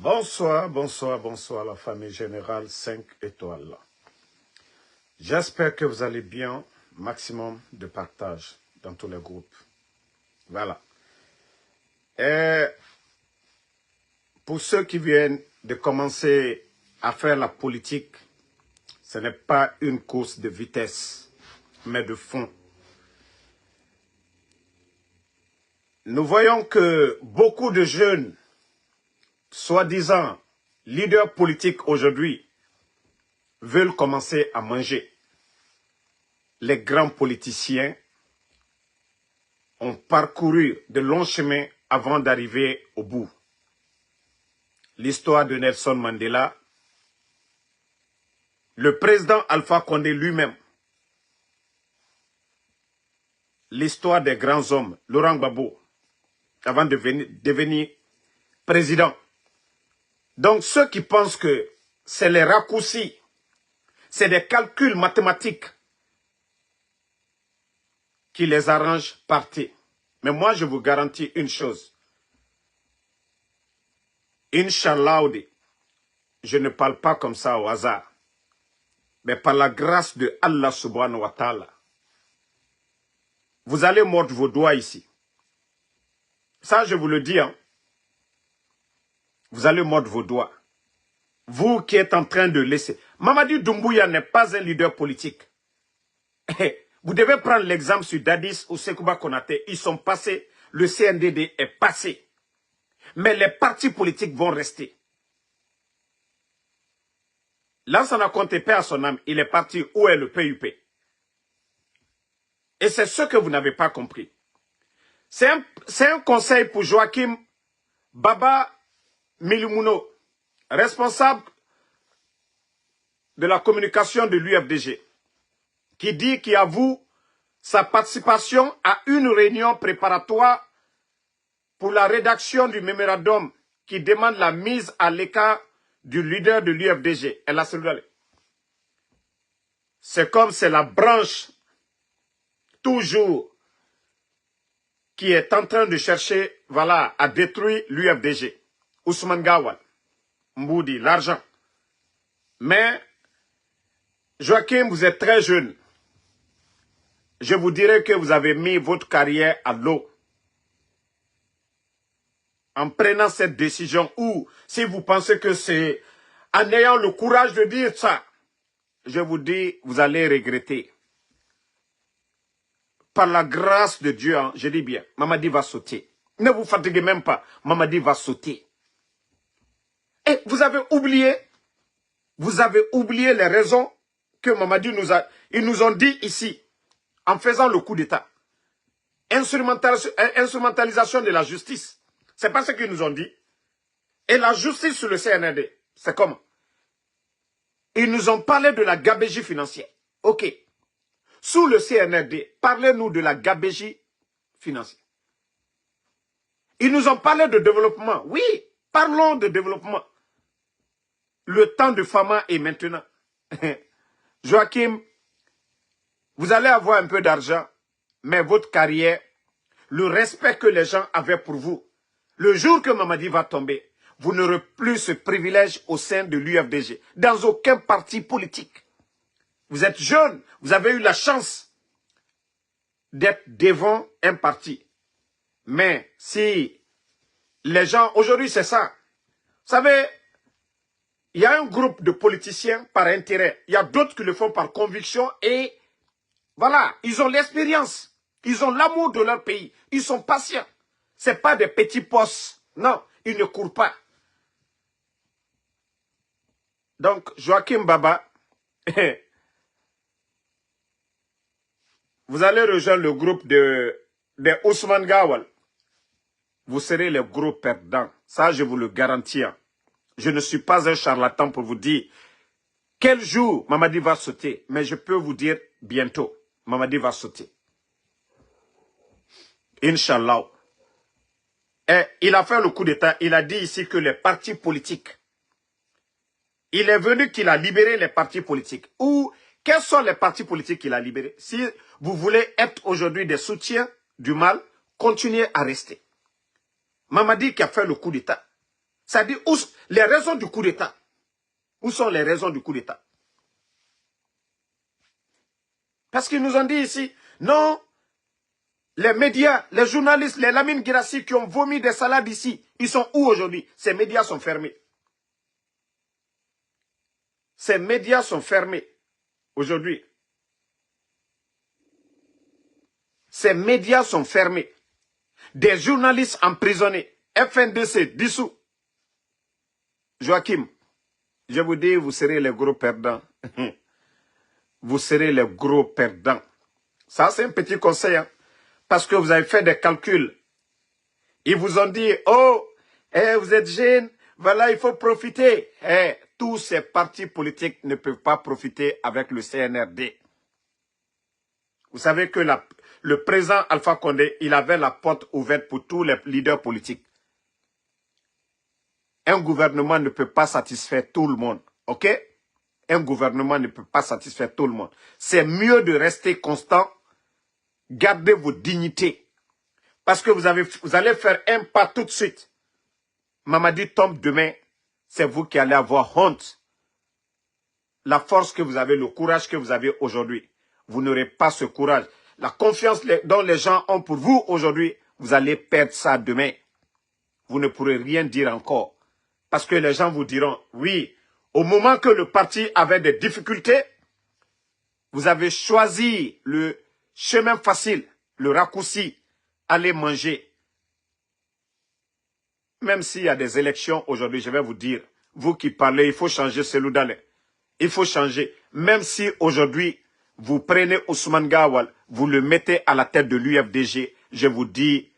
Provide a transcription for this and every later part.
Bonsoir, bonsoir, bonsoir la famille générale 5 étoiles. J'espère que vous allez bien, maximum de partage dans tous les groupes. Voilà. Et pour ceux qui viennent de commencer à faire la politique, ce n'est pas une course de vitesse, mais de fond. Nous voyons que beaucoup de jeunes, soi-disant leaders politiques aujourd'hui, veulent commencer à manger. Les grands politiciens ont parcouru de longs chemins avant d'arriver au bout. L'histoire de Nelson Mandela, le président Alpha Condé lui-même, l'histoire des grands hommes, Laurent Gbagbo, avant de devenir président. Donc ceux qui pensent que c'est les raccourcis, c'est des calculs mathématiques qui les arrangent, partez. Mais moi, je vous garantis une chose. Inch'Allah, je ne parle pas comme ça au hasard. Mais par la grâce de Allah subhanahu wa ta'ala, vous allez mordre vos doigts ici. Ça, je vous le dis. Hein. Vous allez mordre vos doigts. Vous qui êtes en train de laisser. Mamadi Doumbouya n'est pas un leader politique. Vous devez prendre l'exemple sur Dadis ou Sekouba Konaté. Ils sont passés. Le CNDD est passé. Mais les partis politiques vont rester. Lansana Conté, paix à son âme, il est parti. Où est le PUP? Et c'est ce que vous n'avez pas compris. C'est un conseil pour Joachim Baba Milumuno, responsable de la communication de l'UFDG, qui dit qu'il avoue sa participation à une réunion préparatoire pour la rédaction du mémorandum qui demande la mise à l'écart du leader de l'UFDG. C'est comme c'est la branche toujours qui est en train de chercher, voilà, à détruire l'UFDG. Ousmane Gawal, Mboudi, l'argent. Mais, Joachim, vous êtes très jeune. Je vous dirais que vous avez mis votre carrière à l'eau. En prenant cette décision, ou si vous pensez que c'est en ayant le courage de dire ça, je vous dis, vous allez regretter. Par la grâce de Dieu, hein, je dis bien, Mamadi va sauter. Ne vous fatiguez même pas, Mamadi va sauter. Et vous avez oublié les raisons que Mamadi ils nous ont dit ici, en faisant le coup d'État. Instrumentalisation de la justice. C'est pas ce qu'ils nous ont dit. Et la justice sur le CNRD, c'est comment? Ils nous ont parlé de la gabegie financière. Ok. Sous le CNRD, parlez-nous de la gabegie financière. Ils nous ont parlé de développement. Oui, parlons de développement. Le temps de Fama est maintenant. Joachim, vous allez avoir un peu d'argent, mais votre carrière, le respect que les gens avaient pour vous, le jour que Mamadi va tomber, vous n'aurez plus ce privilège au sein de l'UFDG, dans aucun parti politique. Vous êtes jeune, vous avez eu la chance d'être devant un parti. Mais si les gens, aujourd'hui c'est ça, vous savez, il y a un groupe de politiciens par intérêt, il y a d'autres qui le font par conviction et voilà, ils ont l'expérience, ils ont l'amour de leur pays, ils sont patients. Ce n'est pas des petits postes, non, ils ne courent pas. Donc, Joachim Baba, vous allez rejoindre le groupe de Ousmane Gawal. Vous serez les gros perdants. Ça, je vous le garantis. Je ne suis pas un charlatan pour vous dire quel jour Mamadi va sauter. Mais je peux vous dire bientôt, Mamadi va sauter. Inch'Allah. Et il a fait le coup d'État. Il a dit ici que les partis politiques, il est venu qu'il a libéré les partis politiques. Ou quels sont les partis politiques qu'il a libérés? Si vous voulez être aujourd'hui des soutiens du mal, continuez à rester. Mamadi qui a fait le coup d'État. Ça dit où les raisons du coup d'État. Où sont les raisons du coup d'État? Parce qu'ils nous ont dit ici, non, les médias, les journalistes, les Lamine Guirassy qui ont vomi des salades ici, ils sont où aujourd'hui? Ces médias sont fermés. Ces médias sont fermés aujourd'hui. Ces médias sont fermés. Des journalistes emprisonnés. FNDC dissous. Joachim, je vous dis, vous serez les gros perdants. Vous serez les gros perdants. Ça, c'est un petit conseil. Hein, parce que vous avez fait des calculs. Ils vous ont dit, oh, vous êtes jeune, voilà, il faut profiter. Tous ces partis politiques ne peuvent pas profiter avec le CNRD. Vous savez que le président Alpha Condé, il avait la porte ouverte pour tous les leaders politiques. Un gouvernement ne peut pas satisfaire tout le monde, ok? Un gouvernement ne peut pas satisfaire tout le monde. C'est mieux de rester constant, garder vos dignités. Parce que vous allez faire un pas tout de suite. Mamadi tombe demain, c'est vous qui allez avoir honte. La force que vous avez, le courage que vous avez aujourd'hui, vous n'aurez pas ce courage. La confiance dont les gens ont pour vous aujourd'hui, vous allez perdre ça demain. Vous ne pourrez rien dire encore. Parce que les gens vous diront, oui, au moment que le parti avait des difficultés, vous avez choisi le chemin facile, le raccourci, aller manger. Même s'il y a des élections aujourd'hui, je vais vous dire, vous qui parlez, il faut changer Cellou Dalein. Il faut changer. Même si aujourd'hui, vous prenez Ousmane Gawal, vous le mettez à la tête de l'UFDG, je vous dis,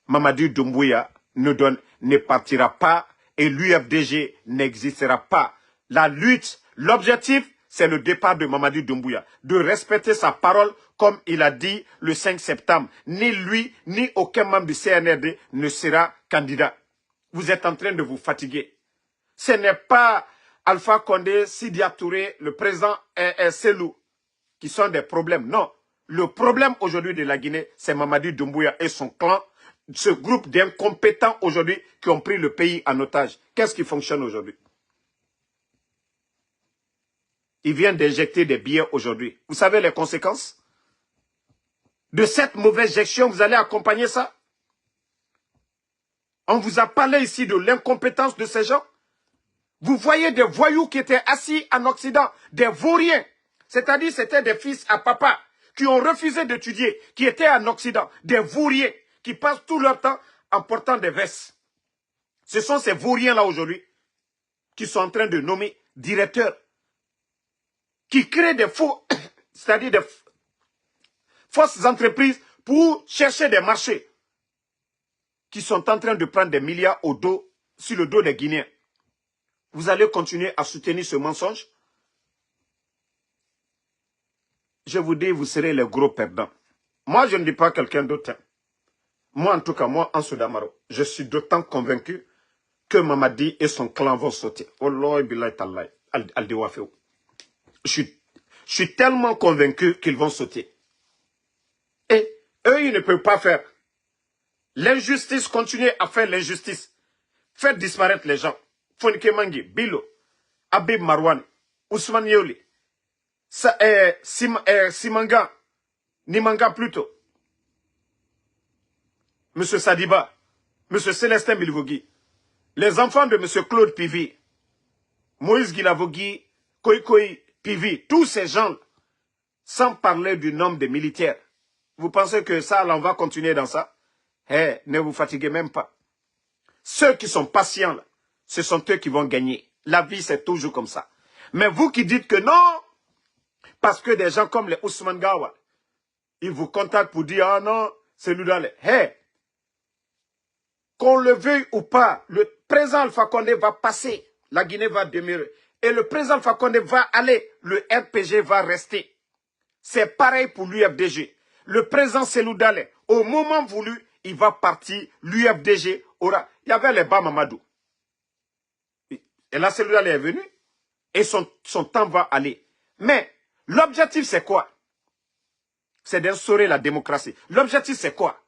Mamadi Doumbouya ne partira pas et l'UFDG n'existera pas. La lutte, l'objectif, c'est le départ de Mamadi Doumbouya. De respecter sa parole comme il a dit le 5 septembre. Ni lui, ni aucun membre du CNRD ne sera candidat. Vous êtes en train de vous fatiguer. Ce n'est pas Alpha Condé, Sidia Touré, le président Cellou qui sont des problèmes. Non. Le problème aujourd'hui de la Guinée, c'est Mamadi Doumbouya et son clan, ce groupe d'incompétents aujourd'hui qui ont pris le pays en otage. Qu'est-ce qui fonctionne aujourd'hui? Il vient d'injecter des billets aujourd'hui. Vous savez les conséquences de cette mauvaise gestion? Vous allez accompagner ça? On vous a parlé ici de l'incompétence de ces gens. Vous voyez des voyous qui étaient assis en Occident, des vauriens. C'est-à-dire c'était des fils à papa qui ont refusé d'étudier, qui étaient en Occident, des vauriens qui passent tout leur temps en portant des vestes. Ce sont ces vauriens-là aujourd'hui qui sont en train de nommer directeurs, qui créent des faux, c'est-à-dire des fausses entreprises pour chercher des marchés, qui sont en train de prendre des milliards sur le dos des Guinéens. Vous allez continuer à soutenir ce mensonge? Je vous dis, vous serez les gros perdants. Moi, je ne dis pas quelqu'un d'autre. Moi, en tout cas, moi, Ansou Damaro, je suis d'autant convaincu que Mamadi et son clan vont sauter. Je suis tellement convaincu qu'ils vont sauter. Et eux, ils ne peuvent pas faire. L'injustice, continuer à faire l'injustice. Faire disparaître les gens. Fonike Mangi, Bilo, Abib Marwan, Ousmane Yoli, Simanga, Nimanga plutôt, M. Sadiba, M. Célestin Bilvogui, les enfants de M. Claude Pivi, Moïse Guilavogui, Koikoi Pivi, tous ces gens, sans parler du nombre de militaires. Vous pensez que ça, là, on va continuer dans ça? Ne vous fatiguez même pas. Ceux qui sont patients, là, ce sont eux qui vont gagner. La vie, c'est toujours comme ça. Mais vous qui dites que non, parce que des gens comme les Ousmane Gawal, ils vous contactent pour dire, ah non, c'est Ludale. Qu'on le veuille ou pas, le président Alpha Condé va passer, la Guinée va demeurer. Et le président Alpha Condé va aller, le RPG va rester. C'est pareil pour l'UFDG. Le président Cellou Dalein, au moment voulu, il va partir, l'UFDG aura... Il y avait les Bamamadou. Et là, Cellou Dalein est venu, et son temps va aller. Mais l'objectif, c'est quoi? C'est d'instaurer la démocratie. L'objectif, c'est quoi?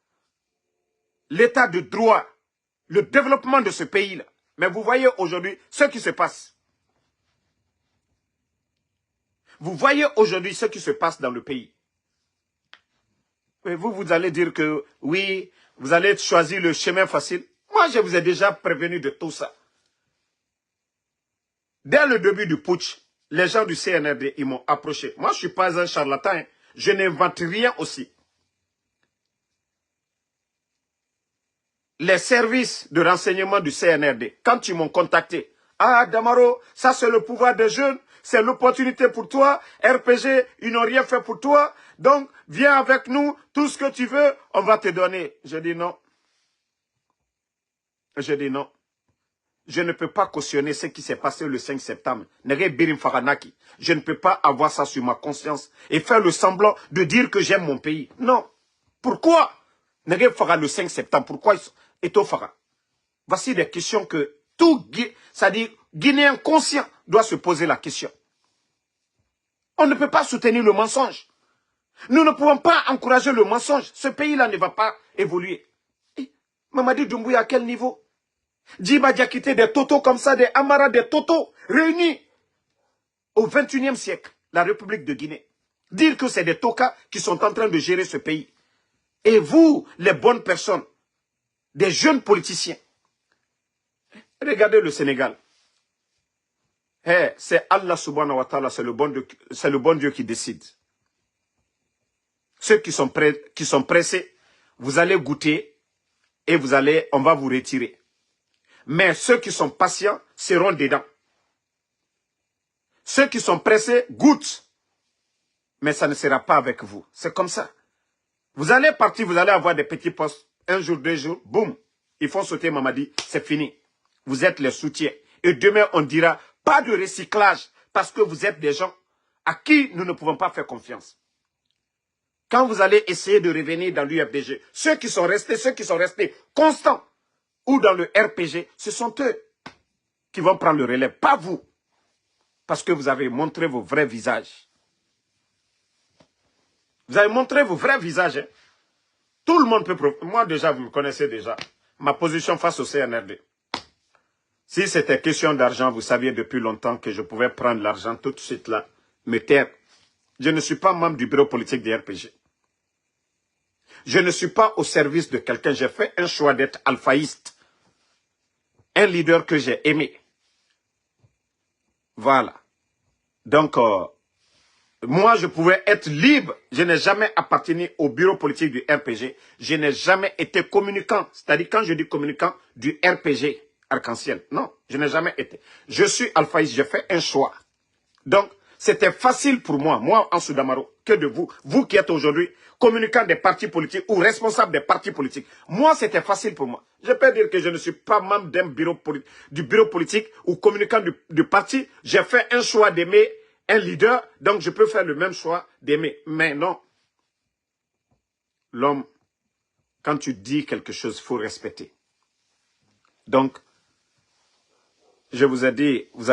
L'état de droit, le développement de ce pays-là. Mais vous voyez aujourd'hui ce qui se passe. Vous voyez aujourd'hui ce qui se passe dans le pays. Et vous allez dire que oui, vous allez choisir le chemin facile. Moi, je vous ai déjà prévenu de tout ça. Dès le début du putsch, les gens du CNRD, ils m'ont approché. Moi, je ne suis pas un charlatan. Hein. Je n'invente rien aussi. Les services de renseignement du CNRD, quand ils m'ont contacté, ah, Damaro, ça c'est le pouvoir des jeunes, c'est l'opportunité pour toi, RPG, ils n'ont rien fait pour toi, donc viens avec nous, tout ce que tu veux, on va te donner. Je dis non. Je dis non. Je ne peux pas cautionner ce qui s'est passé le 5 septembre. Je ne peux pas avoir ça sur ma conscience et faire le semblant de dire que j'aime mon pays. Non. Pourquoi le 5 septembre? Pourquoi Eto Fara? Voici des questions que tout Guinéen conscient doit se poser la question. On ne peut pas soutenir le mensonge. Nous ne pouvons pas encourager le mensonge. Ce pays-là ne va pas évoluer. Mamadi Doumbouya, à quel niveau? Djiba Diakité, des totos comme ça, des Amara, des totos réunis au 21e siècle, la République de Guinée. Dire que c'est des tokas qui sont en train de gérer ce pays. Et vous, les bonnes personnes, des jeunes politiciens, regardez le Sénégal. Hey, c'est Allah subhanahu wa ta'ala, c'est le bon Dieu qui décide. Ceux qui sont pressés, vous allez goûter et on va vous retirer. Mais ceux qui sont patients seront dedans. Ceux qui sont pressés goûtent. Mais ça ne sera pas avec vous. C'est comme ça. Vous allez partir, vous allez avoir des petits postes. Un jour, 2 jours, boum. Ils font sauter Mamadi. C'est fini. Vous êtes les soutiens. Et demain, on dira pas de recyclage. Parce que vous êtes des gens à qui nous ne pouvons pas faire confiance. Quand vous allez essayer de revenir dans l'UFDG, ceux qui sont restés constants, ou dans le RPG, ce sont eux qui vont prendre le relais, pas vous. Parce que vous avez montré vos vrais visages. Vous avez montré vos vrais visages. Hein. Tout le monde peut... Moi déjà, vous me connaissez déjà. Ma position face au CNRD. Si c'était question d'argent, vous saviez depuis longtemps que je pouvais prendre l'argent tout de suite là, me taire. Je ne suis pas membre du bureau politique du RPG. Je ne suis pas au service de quelqu'un. J'ai fait un choix d'être alphaïste. Un leader que j'ai aimé. Voilà. Donc, moi, je pouvais être libre. Je n'ai jamais appartenu au bureau politique du RPG. Je n'ai jamais été communicant. C'est-à-dire, quand je dis communicant, du RPG Arc-en-Ciel. Non, je n'ai jamais été. Je suis alphaïste. J'ai fait un choix. Donc, c'était facile pour moi, Ansou Damaro, que de vous. Vous qui êtes aujourd'hui communicant des partis politiques ou responsable des partis politiques. Moi, c'était facile pour moi. Je peux dire que je ne suis pas membre du bureau politique ou communicant du parti. J'ai fait un choix d'aimer un leader, donc je peux faire le même choix d'aimer. Mais non. L'homme, quand tu dis quelque chose, il faut respecter. Donc, je vous ai dit, vous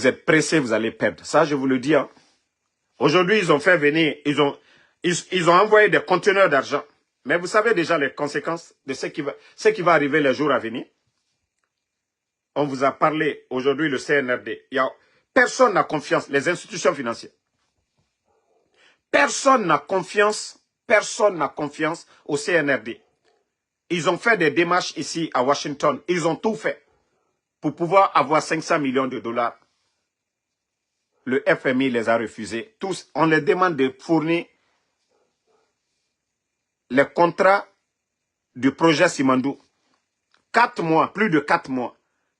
êtes pressés, vous allez perdre. Ça, je vous le dis. Hein. Aujourd'hui, ils ont fait venir, ils ont envoyé des conteneurs d'argent. Mais vous savez déjà les conséquences de ce qui va arriver les jours à venir. On vous a parlé aujourd'hui, le CNRD. Personne n'a confiance, les institutions financières. Personne n'a confiance au CNRD. Ils ont fait des démarches ici à Washington. Ils ont tout fait pour pouvoir avoir 500 millions de dollars. Le FMI les a refusés. Tous, on les demande de fournir les contrats du projet Simandou. 4 mois, plus de 4 mois.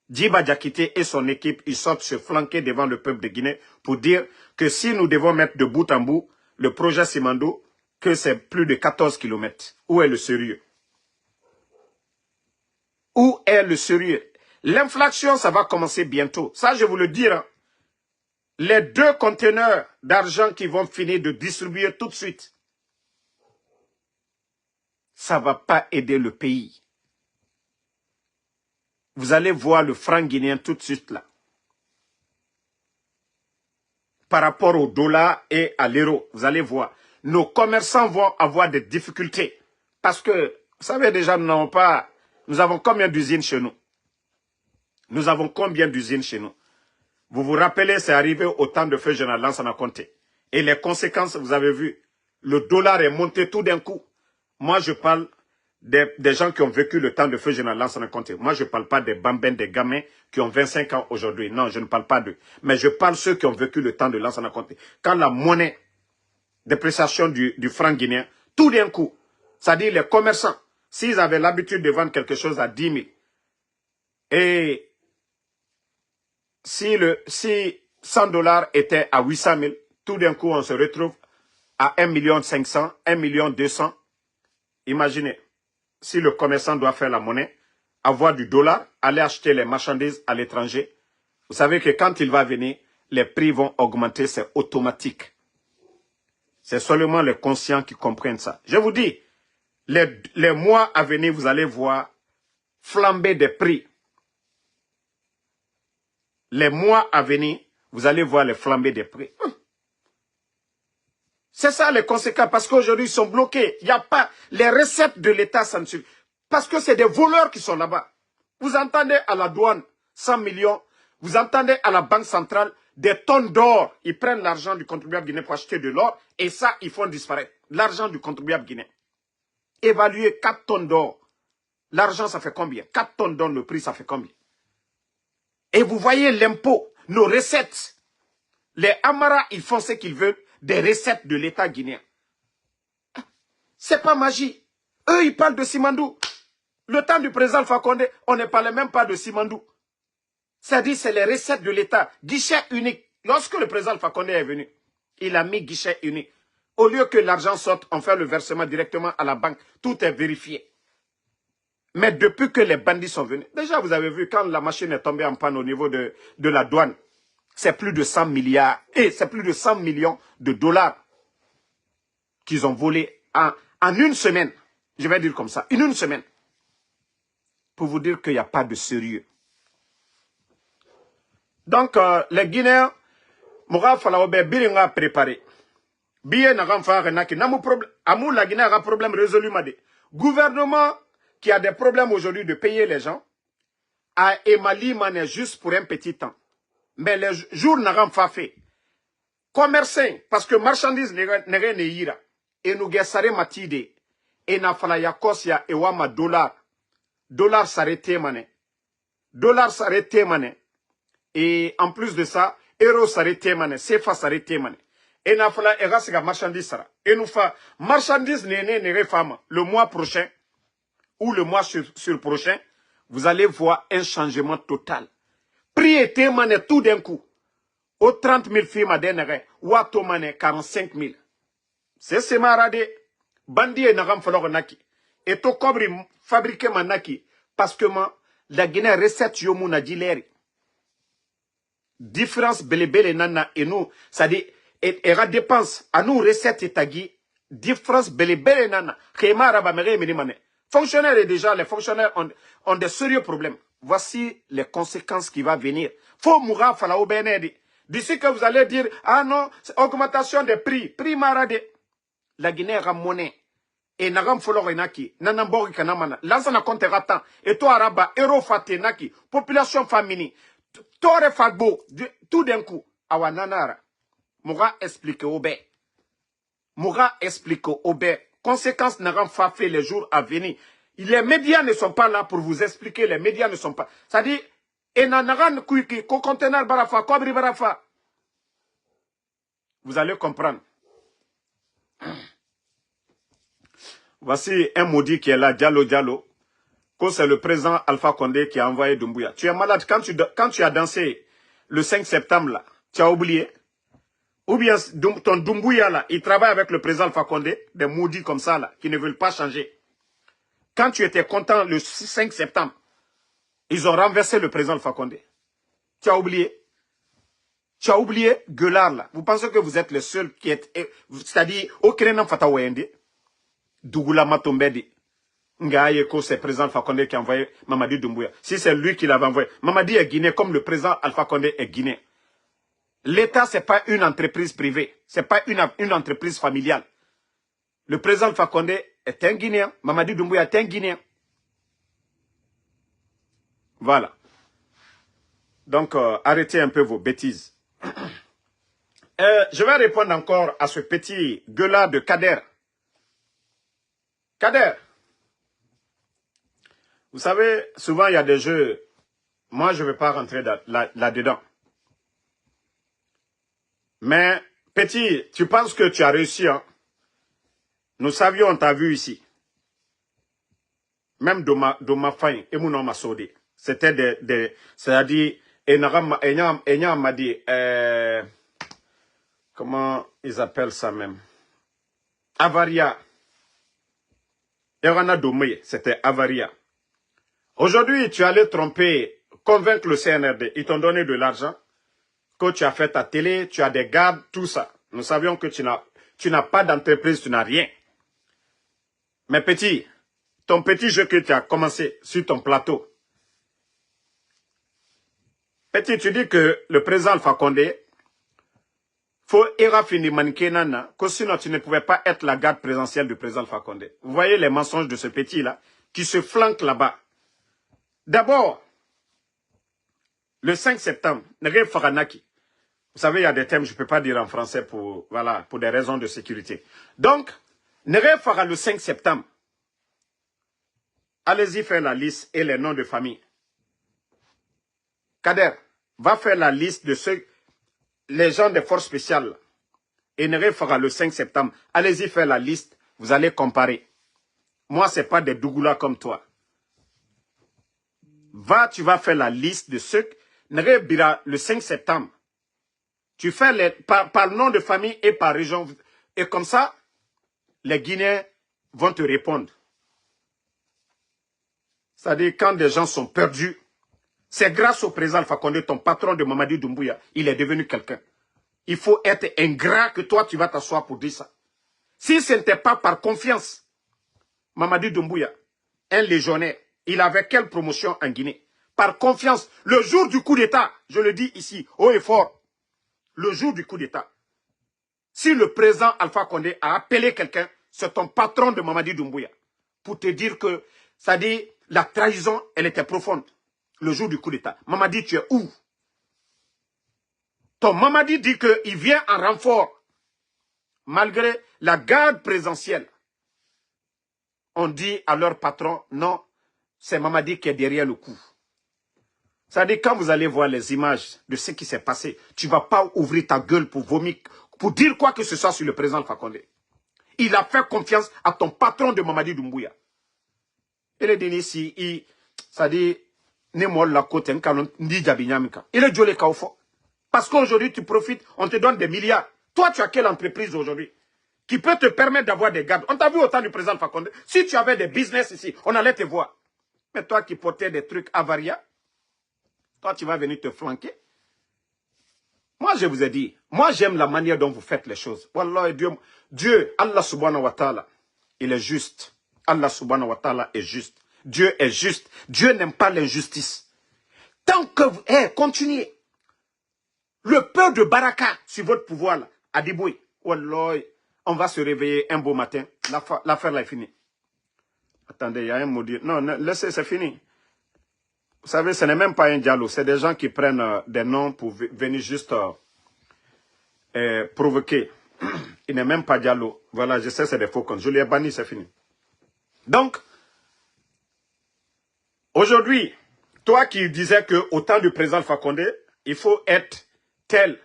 Djiba Diakité et son équipe, ils sortent se flanquer devant le peuple de Guinée pour dire que si nous devons mettre de bout en bout le projet Simandou, que c'est plus de 14 km. Où est le sérieux? Où est le sérieux? L'inflation, ça va commencer bientôt. Ça, je vous le dis. Hein. Les 2 conteneurs d'argent qui vont finir de distribuer tout de suite, ça ne va pas aider le pays. Vous allez voir le franc guinéen tout de suite là. Par rapport au dollar et à l'euro, vous allez voir. Nos commerçants vont avoir des difficultés. Parce que, vous savez déjà, nous avons combien d'usines chez nous? Nous avons combien d'usines chez nous? Vous vous rappelez, c'est arrivé au temps de feu général Lansana Conté. Et les conséquences, vous avez vu, le dollar est monté tout d'un coup. Moi, je parle des gens qui ont vécu le temps de feu général Lansana Conté. Moi, je ne parle pas des bambins, des gamins qui ont 25 ans aujourd'hui. Non, je ne parle pas d'eux. Mais je parle de ceux qui ont vécu le temps de Lansana Conté. Quand la monnaie, dépréciation du franc guinéen, tout d'un coup, c'est-à-dire les commerçants, s'ils avaient l'habitude de vendre quelque chose à 10 000, et si 100 dollars était à 800 000, tout d'un coup, on se retrouve à 1 500 000, 1 200 000. Imaginez, si le commerçant doit faire la monnaie, avoir du dollar, aller acheter les marchandises à l'étranger, vous savez que quand il va venir, les prix vont augmenter, c'est automatique. C'est seulement les conscients qui comprennent ça. Je vous dis, les mois à venir, vous allez voir flamber des prix. Les mois à venir, vous allez voir les flambées des prix. C'est ça les conséquences, parce qu'aujourd'hui, ils sont bloqués. Il n'y a pas les recettes de l'État, ça ne suffit. Parce que c'est des voleurs qui sont là-bas. Vous entendez à la douane 100 millions, vous entendez à la banque centrale des tonnes d'or. Ils prennent l'argent du contribuable guinéen pour acheter de l'or et ça, ils font disparaître. L'argent du contribuable guinéen. Évaluez 4 tonnes d'or. L'argent, ça fait combien? 4 tonnes d'or, le prix, ça fait combien? Et vous voyez l'impôt, nos recettes. Les Amaras, ils font ce qu'ils veulent des recettes de l'État guinéen. C'est pas magie. Eux, ils parlent de Simandou. Le temps du président Alpha Condé, on ne parlait même pas de Simandou. C'est-à-dire, c'est les recettes de l'État. Guichet unique. Lorsque le président Alpha Condé est venu, il a mis guichet unique. Au lieu que l'argent sorte, on fait le versement directement à la banque. Tout est vérifié. Mais depuis que les bandits sont venus, déjà vous avez vu quand la machine est tombée en panne au niveau de la douane, c'est plus de 100 milliards et c'est plus de 100 millions de dollars qu'ils ont volés en une semaine. Je vais dire comme ça, en une semaine. Pour vous dire qu'il n'y a pas de sérieux. Donc, les Guinéens, Moura Falaobe, Biringa préparé. Bien n'a pas renaki. Amou la Guinée a un problème résolu, Made. Gouvernement qui a des problèmes aujourd'hui de payer les gens, a Emali Mané juste pour un petit temps. Mais les jours n'a pas fait. Commerçants, parce que marchandises n'est rien ira. Et nous guessare matide. Et n'a fala yakosia et wama dollar. Dollar s'arrêter mané. Dollar s'arrêter mané. Et en plus de ça, euro s'arrêter mané. CFA s'arrêter mané. Et n'a fala erasiga marchandise sara. Et nous fa marchandise n'est femme. Le mois prochain, ou le mois sur prochain, vous allez voir un changement total. Prix était mané tout d'un coup. Au 30 000 filles madènere, ou à tomane 45 000. C'est marade. Bandi et n'agam falor naki. Et to kobri fabriqué manaki. Parce que la Guinée recette yomu na dileri. Différence belebele nana et nous, ça dit, et dépense, à nous recette et tagi, différence belebele nana. Khema raba mere minimane. Fonctionnaires et déjà, les fonctionnaires ont des sérieux problèmes. Voici les conséquences qui vont venir. Faut mourir falao benedi. D'ici que vous allez dire, ah non, augmentation des prix, prix marade. La Guinée a monnaie. Et nagam folore naki, nanambori kanamana, lansana compte ratan, et toi araba, euro fate naki, population famini, tore fagbo, tout d'un coup, awa nanara. Moura explique au bé. Moura explique au bé. Conséquences n'auront pas fait les jours à venir. Les médias ne sont pas là pour vous expliquer, les médias ne sont pas. C'est-à-dire, enanaran kuiki, ko conteneur barafa, kobri barafa. Vous allez comprendre. Voici un maudit qui est là, Diallo Diallo. C'est le président Alpha Condé qui a envoyé Doumbouya. Tu es malade quand tu as dansé le 5 septembre là. Tu as oublié? Ou bien ton Doumbouya là, il travaille avec le président Alpha Condé, des maudits comme ça là, qui ne veulent pas changer. Quand tu étais content le 5 septembre, ils ont renversé le président Alpha Condé. Tu as oublié? Tu as oublié Gueulard là. Vous pensez que vous êtes le seul qui est... C'est-à-dire, au Kérénam Fatawende, Dougoula Matombedi, Ngaye Ko, c'est le président Alpha Condé qui a envoyé Mamadi Doumbouya. Si c'est lui qui l'avait envoyé, Mamadi est guinéen comme le président Alpha Condé est guinéen. L'État, ce n'est pas une entreprise privée. Ce n'est pas une entreprise familiale. Le président Alpha Condé est un Guinéen. Mamadi Doumbouya est un Guinéen. Voilà. Donc, arrêtez un peu vos bêtises. Je vais répondre encore à ce petit gueulard de Kader. Kader, vous savez, souvent il y a des jeux, moi je ne vais pas rentrer là-dedans. Mais, petit, tu penses que tu as réussi, hein? Nous savions, on t'a vu ici. Même Doma Faye et mon homme Saudi. C'était c'est-à-dire, Enyam m'a dit, comment ils appellent ça même? Avaria. Erana Domé, c'était Avaria. Aujourd'hui, tu allais tromper, convaincre le CNRD. Ils t'ont donné de l'argent, que tu as fait ta télé, tu as des gardes, tout ça. Nous savions que tu n'as pas d'entreprise, tu n'as rien. Mais petit, ton petit jeu que tu as commencé sur ton plateau. Petit, tu dis que le président Alpha Condé, faut fini mankenana, que sinon tu ne pouvais pas être la garde présidentielle du président Alpha Condé. Vous voyez les mensonges de ce petit-là, qui se flanque là-bas. D'abord, le 5 septembre, Nere Faranaki. Vous savez, il y a des thèmes que je ne peux pas dire en français pour des raisons de sécurité. Donc, Nere Fara le 5 septembre. Allez-y faire la liste et les noms de famille. Kader, va faire la liste de ceux, les gens des forces spéciales. Et Nere Fara le 5 septembre. Allez-y faire la liste, vous allez comparer. Moi, ce n'est pas des dougoulas comme toi. Tu vas faire la liste de ceux, Nere Bira le 5 septembre. Tu fais par nom de famille et par région. Et comme ça, les Guinéens vont te répondre. C'est-à-dire, quand des gens sont perdus, c'est grâce au président Alpha Condé, ton patron de Mamadi Doumbouya, il est devenu quelqu'un. Il faut être ingrat que toi, tu vas t'asseoir pour dire ça. Si ce n'était pas par confiance, Mamadi Doumbouya, un légionnaire, il avait quelle promotion en Guinée? Par confiance, le jour du coup d'État, je le dis ici, haut et fort, le jour du coup d'État, si le président Alpha Condé a appelé quelqu'un, c'est ton patron de Mamadi Doumbouya, pour te dire que, ça dit, la trahison, elle était profonde. Le jour du coup d'État. Mamadi, tu es où? Ton Mamadi dit qu'il vient en renfort. Malgré la garde présidentielle. On dit à leur patron, non, c'est Mamadi qui est derrière le coup. Ça dit, quand vous allez voir les images de ce qui s'est passé, tu ne vas pas ouvrir ta gueule pour vomir, pour dire quoi que ce soit sur le président Fakonde. Il a fait confiance à ton patron de Mamadi Doumbouya. Il est dit ici, ça dit, il est jolé kaufo. Parce qu'aujourd'hui, tu profites, on te donne des milliards. Toi, tu as quelle entreprise aujourd'hui qui peut te permettre d'avoir des gardes? On t'a vu au temps du président Fakonde. Si tu avais des business ici, on allait te voir. Mais toi qui portais des trucs avaria, toi, tu vas venir te flanquer. Moi, je vous ai dit, moi, j'aime la manière dont vous faites les choses. Wallah, Dieu, Allah subhanahu wa ta'ala, il est juste. Allah subhanahu wa ta'ala est juste. Dieu est juste. Dieu n'aime pas l'injustice. Tant que vous... continuez. Le peu de baraka sur votre pouvoir, là, à Diboué, wallah, on va se réveiller un beau matin. L'affaire là est finie. Attendez, il y a un mot dire. Non, laissez, c'est fini. Vous savez, ce n'est même pas un dialogue. C'est des gens qui prennent des noms pour venir juste provoquer. Il n'est même pas dialogue. Voilà, je sais, c'est des faux comptes. Je l'ai banni, c'est fini. Donc, aujourd'hui, toi qui disais qu'au temps du président Fakonde, il faut être tel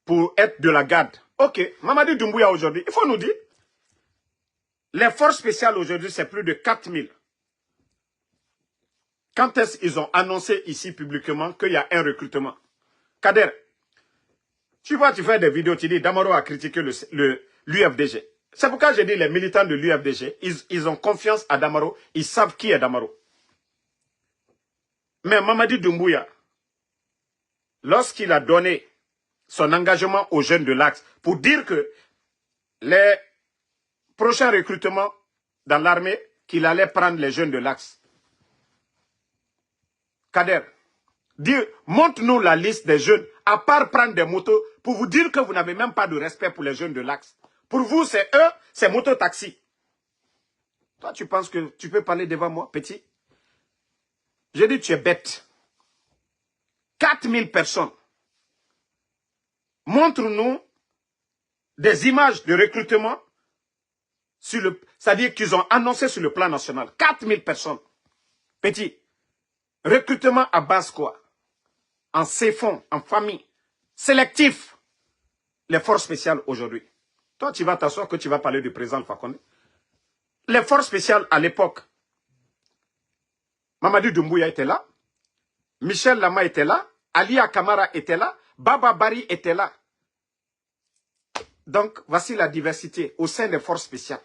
pour être de la garde. Ok, Mamadi Doumbouya aujourd'hui, il faut nous dire, les forces spéciales aujourd'hui, c'est plus de 4000. Quand est-ce qu'ils ont annoncé ici publiquement qu'il y a un recrutement? Kader, tu vois, tu fais des vidéos, tu dis, Damaro a critiqué l'UFDG. C'est pourquoi j'ai dit les militants de l'UFDG, ils ont confiance à Damaro, ils savent qui est Damaro. Mais Mamadi Doumbouya, lorsqu'il a donné son engagement aux jeunes de l'Axe pour dire que les prochains recrutements dans l'armée, qu'il allait prendre les jeunes de l'Axe. Kader, montre-nous la liste des jeunes, à part prendre des motos, pour vous dire que vous n'avez même pas de respect pour les jeunes de l'Axe. Pour vous, c'est eux, c'est moto-taxi. Toi, tu penses que tu peux parler devant moi, petit? J'ai dit, tu es bête. 4000 personnes. Montre-nous des images de recrutement, c'est-à-dire qu'ils ont annoncé sur le plan national. 4000 personnes. Petit. Recrutement à base quoi? En C-fonds, en famille. Sélectif. Les forces spéciales aujourd'hui. Toi, tu vas t'asseoir que tu vas parler du président Alpha Condé. Les forces spéciales à l'époque. Mamadi Doumbouya était là. Michel Lama était là. Ali Akamara était là. Baba Bari était là. Donc, voici la diversité au sein des forces spéciales.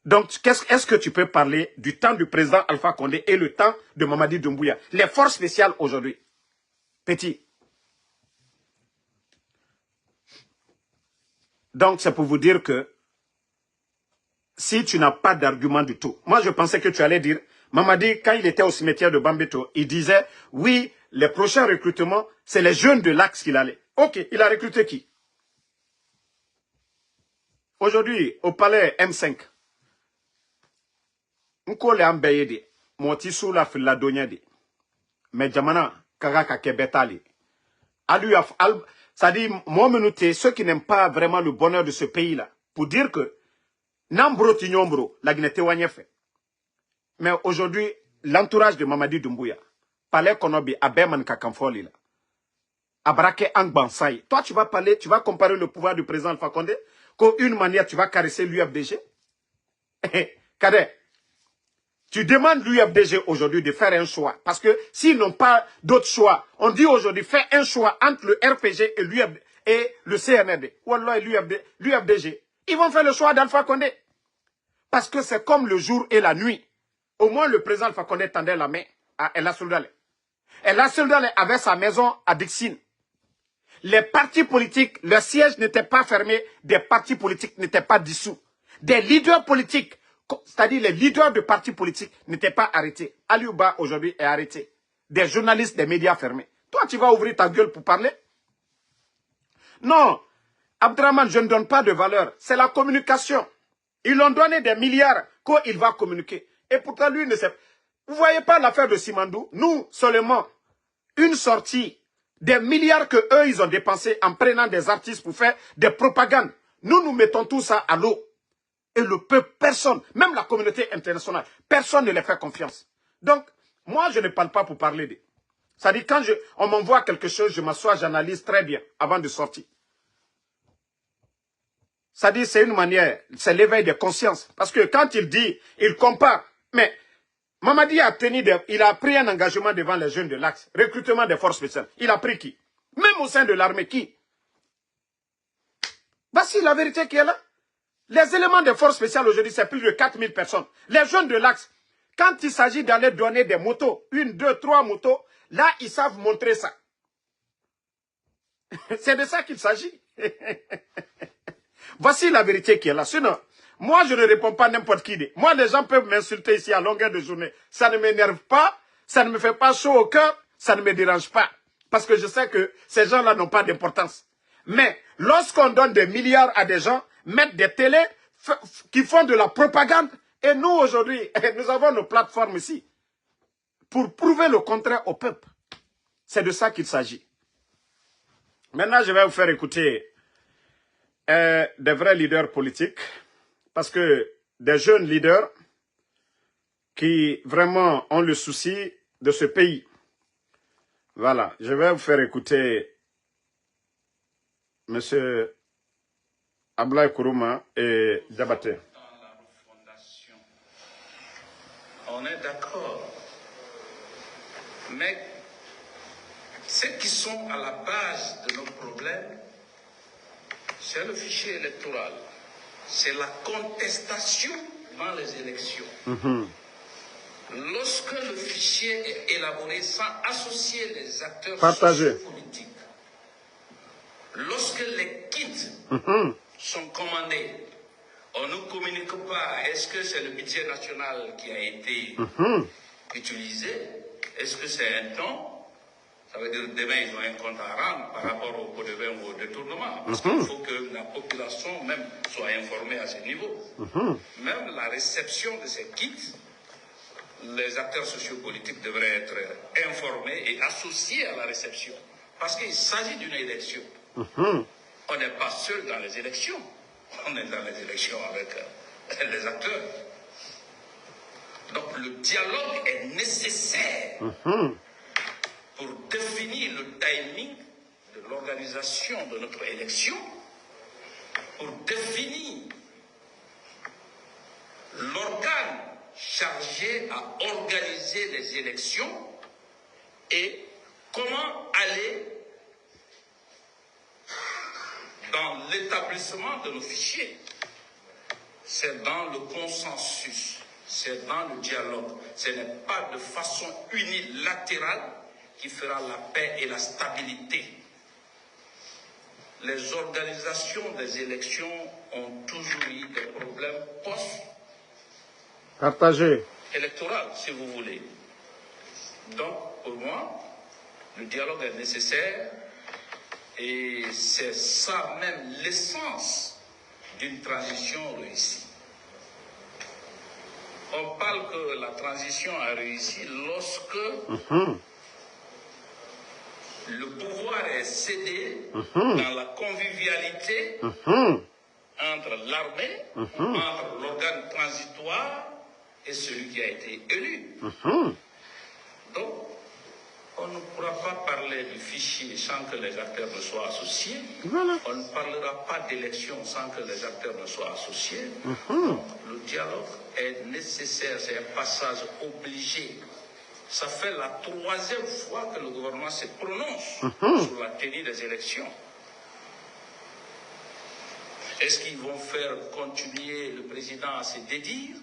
Donc, est-ce que tu peux parler du temps du président Alpha Condé et le temps de Mamadi Doumbouya? Les forces spéciales aujourd'hui. Petit. Donc, c'est pour vous dire que si tu n'as pas d'argument du tout. Moi, je pensais que tu allais dire, Mamadi, quand il était au cimetière de Bambeto, il disait, oui, les prochains recrutements, c'est les jeunes de l'Axe qu'il allait. Ok, il a recruté qui? Aujourd'hui, au palais M5, Nkole Ambeyede, Motisu la fila donyade, mais Jamana, Karaka Kebetali. Ça dit, moi, ceux qui n'aiment pas vraiment le bonheur de ce pays-là, pour dire que, Nambro Tignombro, la Guinée fait. Mais aujourd'hui, l'entourage de Mamadi Doumbouya, Palais Konobi, Abeman Kakamfoli, Abrake Angbansai. Toi, tu vas parler, tu vas comparer le pouvoir du président Alpha Condé, qu'une manière, tu vas caresser l'UFDG. Kader, tu demandes l'UFDG aujourd'hui de faire un choix. Parce que s'ils n'ont pas d'autre choix, on dit aujourd'hui, fais un choix entre le RPG et le CNRD. Wallah et l'UFDG. Ils vont faire le choix d'Alpha Condé. Parce que c'est comme le jour et la nuit. Au moins, le président Alpha Condé tendait la main à Ella Soldale. Ella Soldale avait sa maison à Dixine. Les partis politiques, le siège n'était pas fermé, des partis politiques n'étaient pas dissous. Des leaders politiques, c'est-à-dire les leaders de partis politiques, n'étaient pas arrêtés. Aliouba, aujourd'hui, est arrêté. Des journalistes, des médias fermés. Toi, tu vas ouvrir ta gueule pour parler? Non. Abdraman, je ne donne pas de valeur. C'est la communication. Ils l'ont donné des milliards qu'il va communiquer. Et pourtant, lui ne sait. Vous voyez pas l'affaire de Simandou? Nous, seulement, une sortie, des milliards que eux, ils ont dépensés en prenant des artistes pour faire des propagandes. Nous mettons tout ça à l'eau. Et le peuple, personne, même la communauté internationale, personne ne les fait confiance. Donc, moi, je ne parle pas pour parler de. C'est-à-dire, quand on m'envoie quelque chose, je m'assois, j'analyse très bien avant de sortir. C'est-à-dire, c'est une manière, c'est l'éveil de conscience. Parce que quand il dit, il compare, mais Mamadi il a pris un engagement devant les jeunes de l'Axe, recrutement des forces spéciales. Il a pris qui? Même au sein de l'armée, qui? Voici la vérité qui est là. Les éléments des forces spéciales aujourd'hui, c'est plus de 4000 personnes. Les jeunes de l'Axe, quand il s'agit d'aller donner des motos, 1, 2, 3 motos, là, ils savent montrer ça. C'est de ça qu'il s'agit. Voici la vérité qui est là. Sinon, moi, je ne réponds pas à n'importe qui. Moi, les gens peuvent m'insulter ici à longueur de journée. Ça ne m'énerve pas, ça ne me fait pas chaud au cœur, ça ne me dérange pas. Parce que je sais que ces gens-là n'ont pas d'importance. Mais lorsqu'on donne des milliards à des gens, mettre des télés qui font de la propagande, et nous, aujourd'hui, nous avons nos plateformes ici, pour prouver le contraire au peuple. C'est de ça qu'il s'agit. Maintenant, je vais vous faire écouter des vrais leaders politiques, parce que des jeunes leaders qui vraiment ont le souci de ce pays. Voilà, je vais vous faire écouter M. Ablaye Kourouma et Diabaté. On est d'accord, mais ceux qui sont à la base de nos problèmes, c'est le fichier électoral. C'est la contestation dans les élections. Lorsque le fichier est élaboré sans associer les acteurs sociopolitiques, lorsque les kits sont commandés, on ne communique pas. Est-ce que c'est le budget national qui a été utilisé? Est-ce que c'est un don? Ça veut dire que demain, ils ont un compte à rendre par rapport au pot de vin ou au détournement. Parce qu'il faut que la population même soit informée à ce niveau. Même la réception de ces kits, les acteurs sociopolitiques devraient être informés et associés à la réception. Parce qu'il s'agit d'une élection. On n'est pas seul dans les élections. On est dans les élections avec les acteurs. Donc le dialogue est nécessaire pour définir le timing de l'organisation de notre élection, pour définir l'organe chargé à organiser les élections et comment aller dans l'établissement de nos fichiers. C'est dans le consensus, c'est dans le dialogue. Ce n'est pas de façon unilatérale qui fera la paix et la stabilité. Les organisations des élections ont toujours eu des problèmes post-électoraux, si vous voulez. Donc, pour moi, le dialogue est nécessaire et c'est ça même l'essence d'une transition réussie. On parle que la transition a réussi lorsque le pouvoir est cédé dans la convivialité entre l'armée, entre l'organe transitoire et celui qui a été élu. Donc, on ne pourra pas parler du fichier sans que les acteurs ne soient associés. On ne parlera pas d'élection sans que les acteurs ne soient associés. Donc, le dialogue est nécessaire, c'est un passage obligé. Ça fait la 3e fois que le gouvernement se prononce sur la tenue des élections. Est-ce qu'ils vont faire continuer le président à se dédire?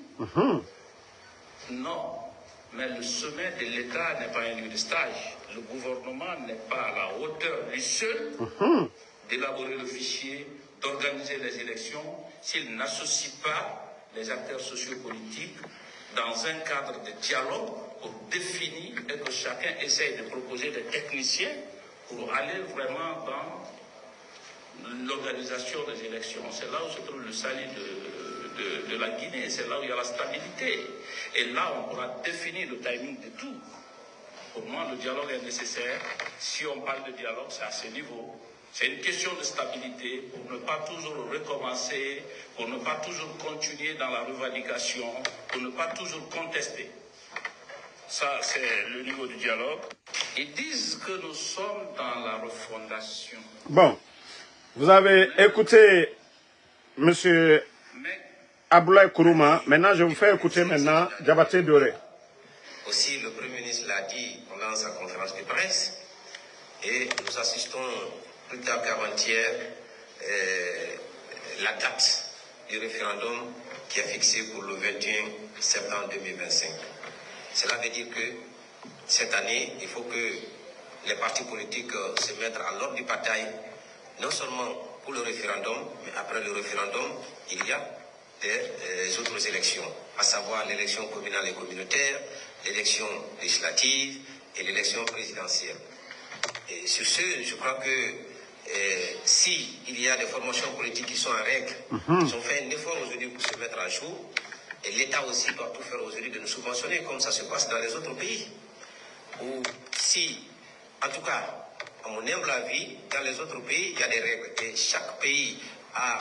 Non. Mais le sommet de l'État n'est pas un lieu de stage. Le gouvernement n'est pas à la hauteur lui seul d'élaborer le fichier, d'organiser les élections, s'il n'associe pas les acteurs sociopolitiques dans un cadre de dialogue pour définir et que chacun essaye de proposer des techniciens pour aller vraiment dans l'organisation des élections. C'est là où se trouve le salut de la Guinée, c'est là où il y a la stabilité. Et là, on pourra définir le timing de tout. Pour moi, le dialogue est nécessaire. Si on parle de dialogue, c'est à ce niveau. C'est une question de stabilité pour ne pas toujours recommencer, pour ne pas toujours continuer dans la revendication, pour ne pas toujours contester. Ça, c'est le niveau du dialogue. Ils disent que nous sommes dans la refondation. Bon, vous avez écouté monsieur Abdoulaye Kourouma. Maintenant, je vous fais écouter maintenant Diabaté Doré. Aussi, le Premier ministre l'a dit pendant sa conférence de presse, et nous assistons plus tard qu'avant-hier la date du référendum qui est fixée pour le 21 septembre 2025. Cela veut dire que cette année, il faut que les partis politiques se mettent à l'ordre du bataille, non seulement pour le référendum, mais après le référendum, il y a des autres élections, à savoir l'élection communale et communautaire, l'élection législative et l'élection présidentielle. Et sur ce, je crois que s'il y a des formations politiques qui sont en règle, ils ont fait un effort aujourd'hui pour se mettre à jour, et l'État aussi doit tout faire aujourd'hui de nous subventionner, comme ça se passe dans les autres pays. Ou si, en tout cas, à mon humble avis, dans les autres pays, il y a des règles, et chaque pays a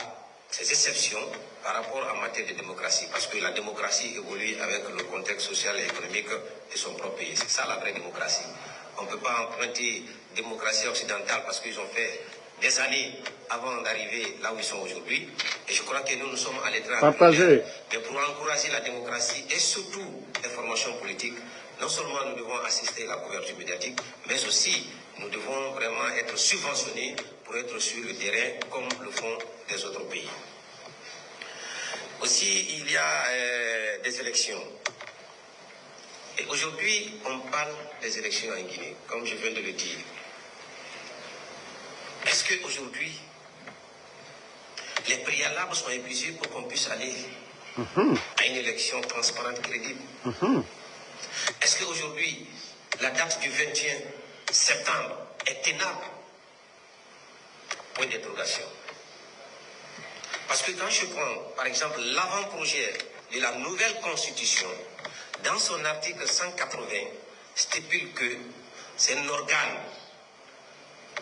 ses exceptions par rapport à matière de démocratie, parce que la démocratie évolue avec le contexte social et économique de son propre pays. C'est ça la vraie démocratie. On ne peut pas emprunter démocratie occidentale parce qu'ils ont fait des années avant d'arriver là où ils sont aujourd'hui. Et je crois que nous sommes à l'étranger. Mais pour encourager la démocratie et surtout les formations politiques, non seulement nous devons assister à la couverture médiatique, mais aussi nous devons vraiment être subventionnés pour être sur le terrain comme le font les autres pays. Aussi, il y a des élections. Et aujourd'hui, on parle des élections en Guinée, comme je viens de le dire. Est-ce qu'aujourd'hui, les préalables sont épuisés pour qu'on puisse aller à une élection transparente, crédible? Est-ce qu'aujourd'hui, la date du 21 septembre est tenable? Point d'interrogation. Parce que quand je prends, par exemple, l'avant-projet de la nouvelle constitution, dans son article 180, stipule que c'est un organe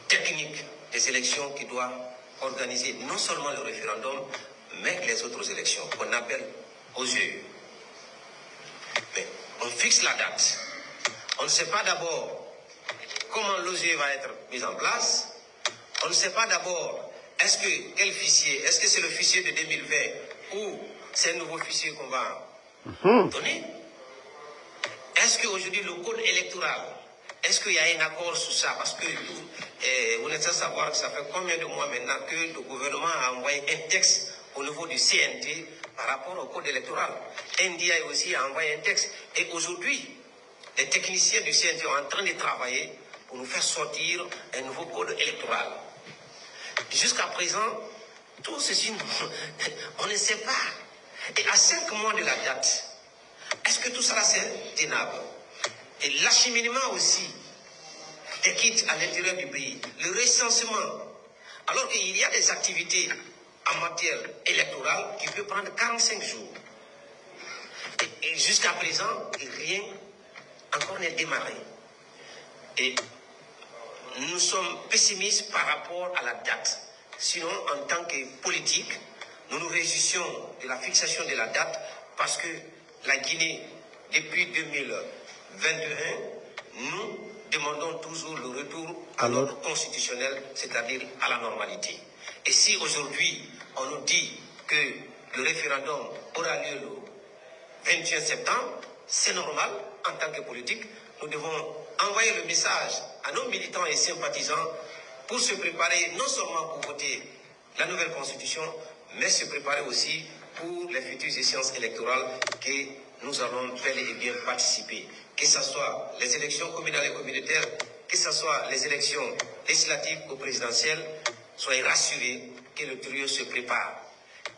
technique des élections qui doit organiser non seulement le référendum, mais les autres élections qu'on appelle OGE. Mais on fixe la date. On ne sait pas d'abord comment l'OGE va être mis en place. On ne sait pas d'abord quel fichier, est-ce que c'est le fichier de 2020 ou c'est un nouveau fichier qu'on va donner. Est-ce qu'aujourd'hui le code électoral, est-ce qu'il y a un accord sur ça? Parce que vous n'êtes pas savoir que ça fait combien de mois maintenant que le gouvernement a envoyé un texte au niveau du CNT par rapport au code électoral. NDI aussi a envoyé un texte. Et aujourd'hui, les techniciens du CNT sont en train de travailler pour nous faire sortir un nouveau code électoral. Jusqu'à présent, tout ceci, on ne sait pas. Et à 5 mois de la date, est-ce que tout ça c'est tenable? Et l'acheminement aussi des kits à l'intérieur du pays, le recensement, alors qu'il y a des activités en matière électorale qui peuvent prendre 45 jours. Et jusqu'à présent, rien encore n'est démarré. Et nous sommes pessimistes par rapport à la date. Sinon, en tant que politique, nous nous réjouissons de la fixation de la date parce que la Guinée, depuis 2021, nous demandons toujours le retour à l'ordre constitutionnel, c'est-à-dire à la normalité. Et si aujourd'hui, on nous dit que le référendum aura lieu le 21 septembre, c'est normal, en tant que politique, nous devons envoyer le message à nos militants et sympathisants pour se préparer non seulement pour voter la nouvelle constitution, mais se préparer aussi pour les futures échéances électorales que nous allons bel et bien participer. Que ce soit les élections communales et communautaires, que ce soit les élections législatives ou présidentielles, soyez rassurés que le trio se prépare.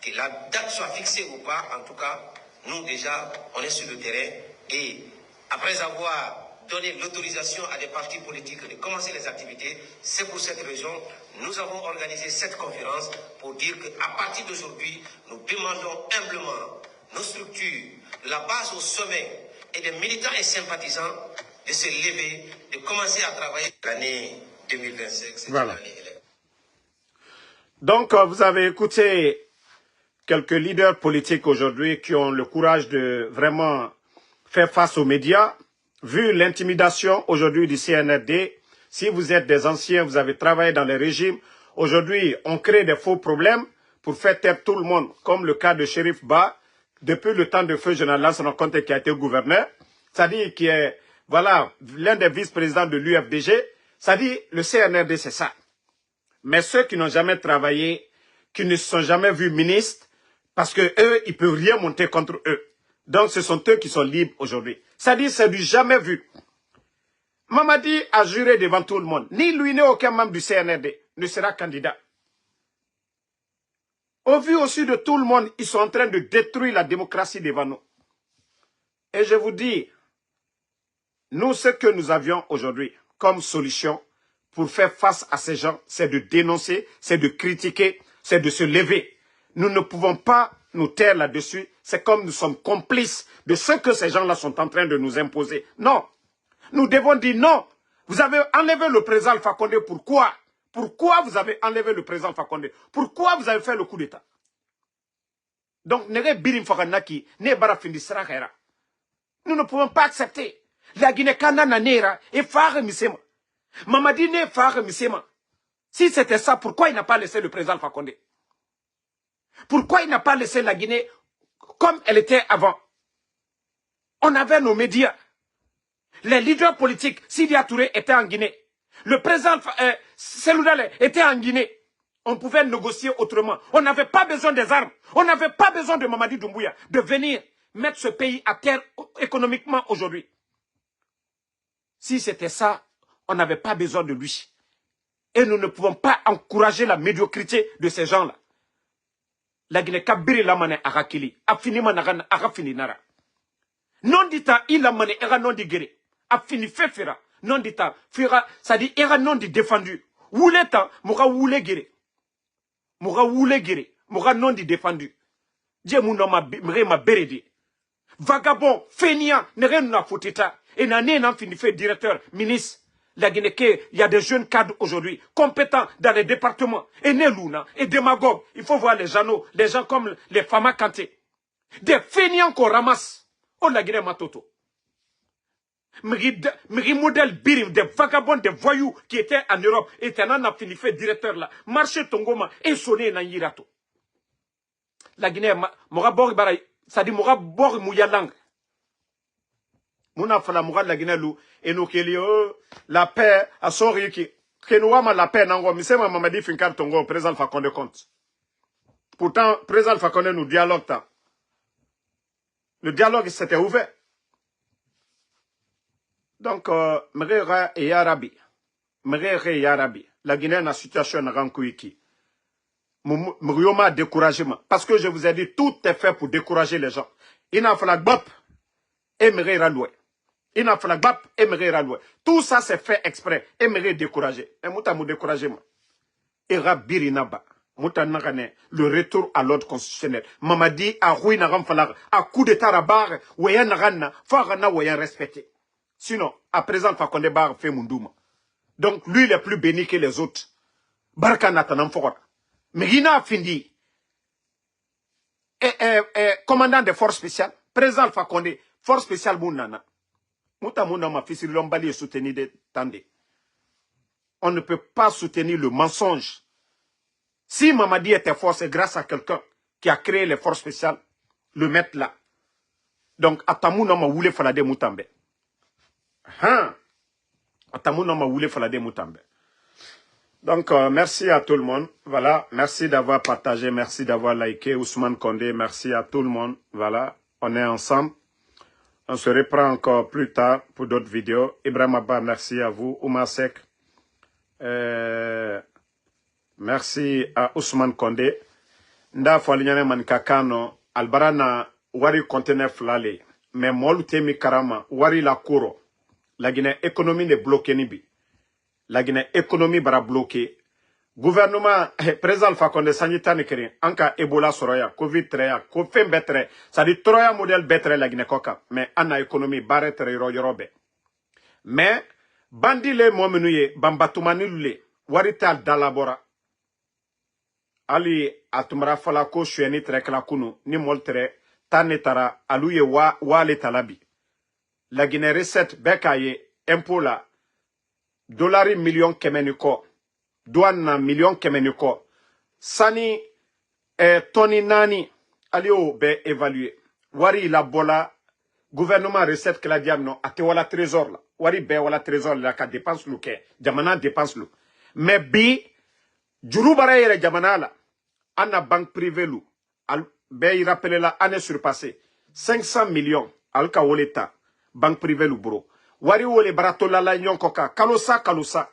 Que la date soit fixée ou pas, en tout cas, nous déjà, on est sur le terrain et après avoir donné l'autorisation à des partis politiques de commencer les activités, c'est pour cette raison nous avons organisé cette conférence pour dire qu'à partir d'aujourd'hui, nous demandons humblement nos structures, de la base au sommet et des militants et sympathisants de se lever, de commencer à travailler l'année 2025. Voilà. Donc, vous avez écouté quelques leaders politiques aujourd'hui qui ont le courage de vraiment faire face aux médias. Vu l'intimidation aujourd'hui du CNRD, si vous êtes des anciens, vous avez travaillé dans les régimes, aujourd'hui on crée des faux problèmes pour faire taire tout le monde, comme le cas de Shérif Ba, depuis le temps de feu Général Lansana Conté qui a été gouverneur, c'est-à-dire qui est, voilà, l'un des vice-présidents de l'UFDG, c'est-à-dire le CNRD c'est ça. Mais ceux qui n'ont jamais travaillé, qui ne se sont jamais vus ministres, parce que eux, ils peuvent rien monter contre eux. Donc ce sont eux qui sont libres aujourd'hui. C'est-à-dire c'est du jamais vu. Mamadi a juré devant tout le monde. Ni lui ni aucun membre du CNRD ne sera candidat. Au vu aussi de tout le monde, ils sont en train de détruire la démocratie devant nous. Et je vous dis, nous, ce que nous avions aujourd'hui comme solution pour faire face à ces gens, c'est de dénoncer, c'est de critiquer, c'est de se lever. Nous ne pouvons pas nous taire là-dessus. C'est comme nous sommes complices de ce que ces gens-là sont en train de nous imposer. Non. Nous devons dire non. Vous avez enlevé le président Alpha Condé. Pourquoi? Pourquoi vous avez enlevé le président Alpha Condé? Pourquoi vous avez fait le coup d'État? Donc, nous ne pouvons pas accepter. La Guinée Kanana Nera et Fare Misema. Mamadi ne Fare Misema. Si c'était ça, pourquoi il n'a pas laissé le président Alpha Condé? Pourquoi il n'a pas laissé la Guinée comme elle était avant? On avait nos médias. Les leaders politiques, Sidia Touré était en Guinée. Le président Seloudale était en Guinée. On pouvait négocier autrement. On n'avait pas besoin des armes. On n'avait pas besoin de Mamadi Doumbouya de venir mettre ce pays à terre économiquement aujourd'hui. Si c'était ça, on n'avait pas besoin de lui. Et nous ne pouvons pas encourager la médiocrité de ces gens-là. La Guinée Kabiri la mane akakili, afini managana akafini nara. Non dita il mane era non di guéri, afini fefera, non dita fera, ça dit era non di défendu. Wouleta, moura woule guéri. Moura woule guéri, moura non di défendu. Dieu mon ma beredi. vagabond, feignant, n'a foutita. Et n'a fini fait directeur, ministre. La Guinée, il y a des jeunes cadres aujourd'hui, compétents dans les départements, et Nelouna, et démagogues. Il faut voir les gens comme les Fama Kanté. Des feignants qu'on ramasse. Oh, la Guinée Matoto. Miri modèle Birim, des vagabonds, des voyous qui étaient en Europe, et n'a fini fait directeur là. Marché Tongoma, et sonné dans Yirato. La Guinée, Morabor Baray, ça dit Morabor Mouyalang. Mouna fala Mourad la Guinée lou, et nous qui la paix, à son riki. Que nous avons la paix, nango, mais c'est ma mamadi finkar tongo, président Fakonde compte. Pourtant, président Fakonde nous dialogue tant. Le dialogue s'était ouvert. Donc, Mrera et Yarabi. Mrera et Yarabi. La Guinée a une situation en Rankouiki. Mrioma découragement. Parce que je vous ai dit, tout est fait pour décourager les gens. Il n'a fallu bop et Mrera loué. Il n'a fallu bop et Mrera loué. Tout ça c'est fait exprès. Et Mrera découragé. Et Mouta mou découragé. Et Rabirinaba. Mouta Nagane, le retour à l'ordre constitutionnel. Mamadi a roué Naram Falar. A coup d'état rabar. Ouyan Nagana. Farana ouyan respecté. Sinon, à présent, Fakonde Bar fait Mundouma. Donc, lui, il est plus béni que les autres. Barka Natanam Fora. Mais il a fini. Commandant des forces spéciales, président Fakonde, force spéciale Mounana. Mouta Mounama, fils de Lombali, soutenu de Tandé. On ne peut pas soutenir le mensonge. Si Mamadi était fort, c'est grâce à quelqu'un qui a créé les forces spéciales, le mettre là. Donc, Atamounama voulait faire la Moutambe. Donc, merci à tout le monde. Voilà, merci d'avoir partagé, merci d'avoir liké. Ousmane Condé, merci à tout le monde. Voilà, on est ensemble. On se reprend encore plus tard pour d'autres vidéos. Ibrahim Abba, merci à vous. Oumar Sek, merci à Ousmane Condé. Nda Falinyane Mankakano, Albarana, Wari conteneur flale. Mais Molutemi Karama, Wari la Kouro. La Guinée économie n'est bloquée nibi. La Guinée économie bara bloquée. Gouvernement, président Fakonde sanitaire ne kéré. Anka Ebola soroya, Covid treya, Covid betre. Ça dit troya modèle betre la Guinée koka. Mais anna économie bare tre yorobe. Mais, bandi le momenuye, bambatumani lule, warital dalabora. Ali atumra falako shueni tre klakunu, ni moltre, tanetara, aluye wa le talabi. La Guinée recette bekaye impôt la $1 million kemeniko douane million kemeniko sani toni nani alio be évalué wari la bola gouvernement recette que la diam non ate wala trésor la wari be wala trésor la ka dépense lu ke jamana dépense lu mais bi juru bara yere jamana la ana banque privée lu al be y rappeler la année surpassée 500 millions al ka woleta banque privée le bureau. Wari wole baratola la nyon koka. Kalosa.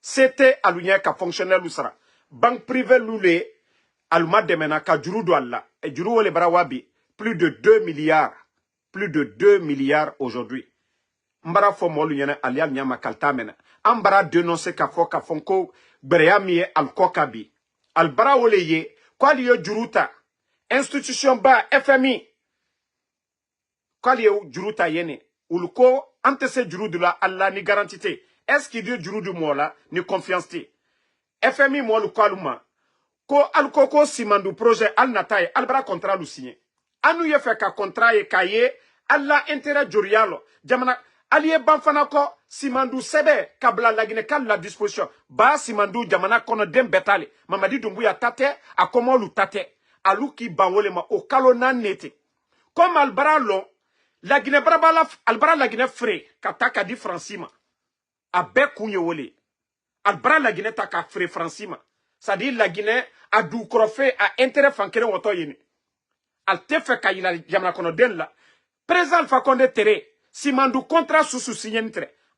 C'était alunya ka fonctionnel ou sara. Banque privée loulé. Alma demena ka juru do alla. Et juru wole barawabi. Plus de 2 milliards. Plus de 2 milliards aujourd'hui. Mbara fo molu nyana alia nyama kalta mena. Ambara dénoncer ka fo ka fonko. Brea miye al kokabi. Albara wole ye. Kwa liyo juruta. Institution ba FMI. Kwa liyo juruta yene. Ulko antese juru de la Allah ni garantité. Est-ce qu'il dit juru du mola ni confiance ti? FMI mo lu kaluma. Ko alkoko simandu projet al nataye albra contrat lu signé. Anu ye fait ka contrat ye kaye Allah intérêt jurialo. Jamana aliye banfana ko simandu sebe kabla la Guinée kal la disposition. Ba simandu jamana kono dem betale. Mamadi Doumbouya tate a komo lu tate. Alu ki banwole ma o kalona nete. Comme albra long la Guinée brabala albra la Guinée frais kataka di francima a be kunye wole albra la Guinée taka frais francima ça dit la Guinée a du crofé a intérêt fankere woto yini al te fe kayila jamna kono den la président Fakonde tere simandu contrat sous signé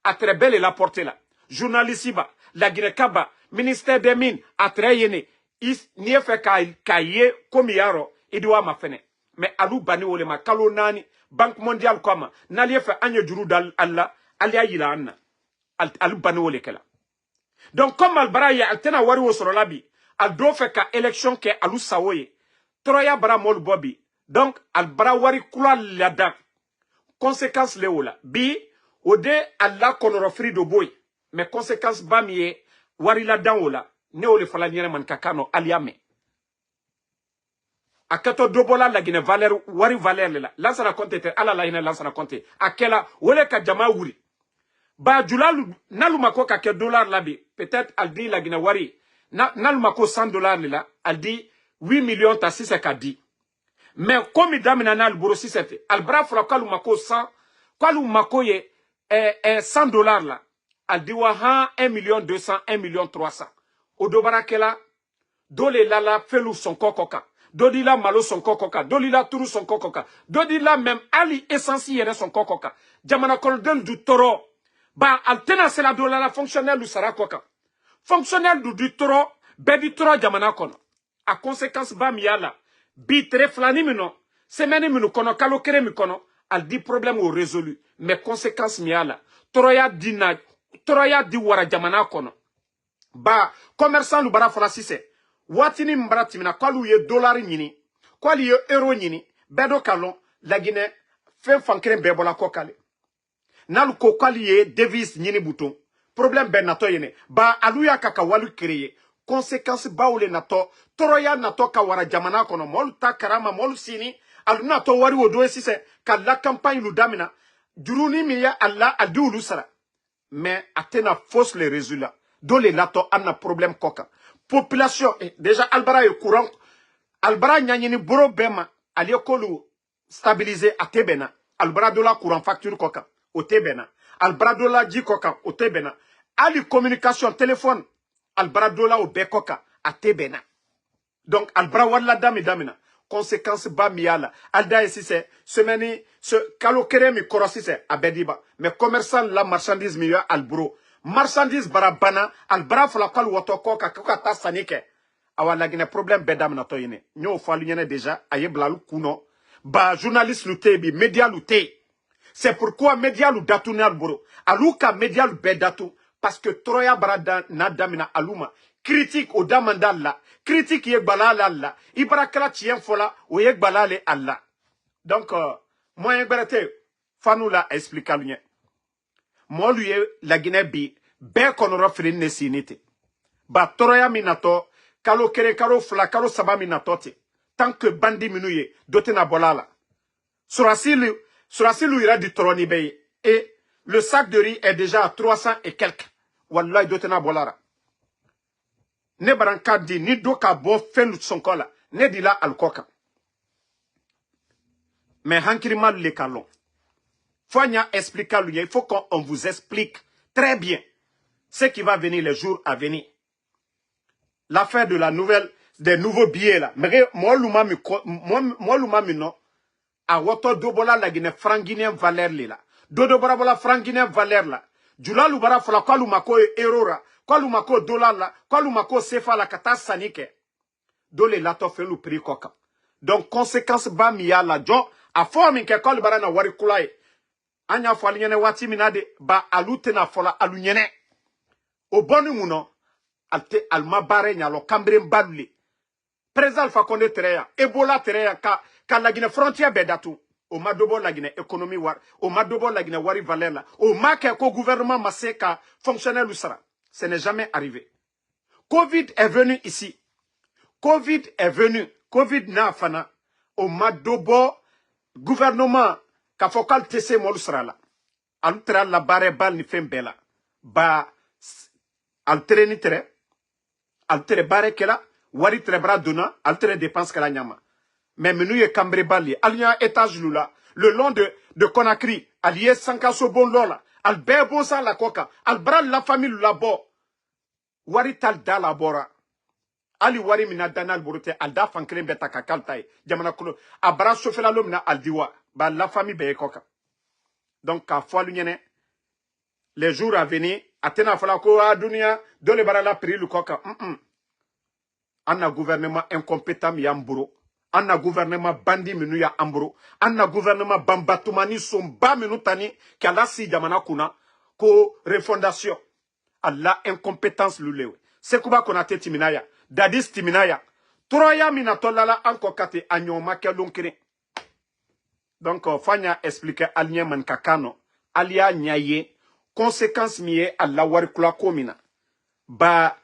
a très belle la portée là journaliste ba la Guinée kaba ministère des mines a très yene ni fe kaye komiyaro idwa mafene mais alu bani wole ma kalo nani Banque mondiale comme n'allait faire un jour dans Allah, alia yila anna, al bani wole kela. Donc comme al baraya altena wari wo soro labi, al do fait ka élection ke alu sawoye, troya bara mol bobi. Donc al bara wari kula lada conséquence le ola bi ode alla konoro free do boy mais conséquence ba mi wari la dan ola ne ole fala nyere man kakano aliame akato dobola la gine valeur wari valeur la lansana compte te ala la ina lansana compte akela wole ka jama wuri ba julalu nalumako ka ke dollar labi peut-être aldi la gine wari nalumako $100 la aldi 8 millions ta 6 ka di mais comme damina na alboro 6 albra fra kalumako 100 kalumako ye $100 la aldi wa ha 1 million 200 1 million 300 odobarakela dole lala felu son kokoka dodi la malo son kokoka dodi la turu son kokoka dodi la même ali essentiel son kokoka jamana koldel du toro ba altena c'est la dola la fonctionnel du sara koka fonctionnel du toro bedi toro jamana kono a conséquence ba miala bi tre flani mino semaine mino kono kalo kere mi kono al di problème au résolu mais conséquence miala toroya di wara jamana kono ba commerçant lu bara fala sise watini mbrati mina kwalu ye dollar nyini kwali ye euro nyini bedo kalon lagine fen fankren bebola kokale nalu ko kwali ye devise nyini bouton problème ben nato yene ba aluya kaka walu créer conséquence baule nato toroya nato ka wara jamana kono mol ta karama mol sini aluna to wari wodo sise ka la campagne lu damina juruni miya alla adulu sara mais atena fausse les résultats dole lato anna problème koka population déjà albara est courant albara nyanyini boro bema ali kolu stabiliser atebena albara dola courant facture koka otebena albara dola ji koka otebena ali communication téléphone albara dola o be koka atebena donc albara wala damina conséquence ba miala alda ici c'est semaine ce kalokere mi korosi c'est abediba mais commerçant la marchandise mi albro marchandise barabana albra fala kal wotoko ka ta sanike awala gine problème bedam na toyine nyo falu nyene déjà aye blalu kuno ba journaliste lutebi média luté c'est pourquoi média lu datuna albro aluka média lu bedatu parce que troya barada na damina aluma critique au damandalla critique ye balala alla ibrakala tien fola o ye balale alla donc moi yegberete fanula expliquer lu mo lu ye la Guinée bi be konoro frin ne sinite ba toroya minato kalo kere karo fla karo saba minato te tant que bandi minuye dote na bolala surasilu ira du toroni be et le sac de riz est déjà à 300 et quelques wallahi dote na bolala ne baranka di ni do ka bo fenu sonkola ne di la alkoka mais hankiri mal le kalon Fanya expliquer lui, il faut qu'on vous explique très bien ce qui va venir les jours à venir. L'affaire de la nouvelle, des nouveaux billets là. Mais moi luma mi non. A woto dobola la guine franguinien valeur là. Dodo barabola franguinien valeur là. Jula lubara fola kwa lumako erora. Kwa lumako dollar là. Kwa lumako sefa la kata sanike. Dole la to felu prix koka. Donc conséquence ba miya la jo a forme ke kwa lubara na wari kulaye. Anya fo alinyene wati minade ba alute na fola alunyene o bonu muno alte alma bare nyalo kambre mbadle président Alpha Condé tereya Ebola tereya ka la Guinée frontière bedatu o madobo la Guinée économie war o madobo la Guinée wari valeur la o make ko gouvernement maseka fonctionnaire lusara ce n'est jamais arrivé. Covid est venu ici, Covid est venu, Covid na fana o madobo gouvernement ka fokal tese molu srala altra la bare bal ni fembela ba altere ni tere altere bare kela wari tere bra dona altere dépense kala nyama mais menu ye cambre bali alnya étage lula le long de Conakry allié sankaso bon lola al bebo sa la coca al bra la famille la bo wari tal da la bora ali wari mina danal borute al da fankren beta kakaltai jamana kulo abra sofela lomna al diwa ba la famille be koka donc ka fois l'union les jours à venir atena fala ko adunia dole bara la prix lu koka anna gouvernement incompétent mi amburo anna gouvernement bandi minu ya amburo anna gouvernement bambatumani somba minu tani kala si jamana kuna ko refondation alla incompétence lulewe sekuba konate timinaya dadis timinaya troya minatolala anko kate anyoma ke lonkire Donc, Fanya explique Alien Mankakano, Alia Nyaye, conséquence miye à la warikula komina. Ba,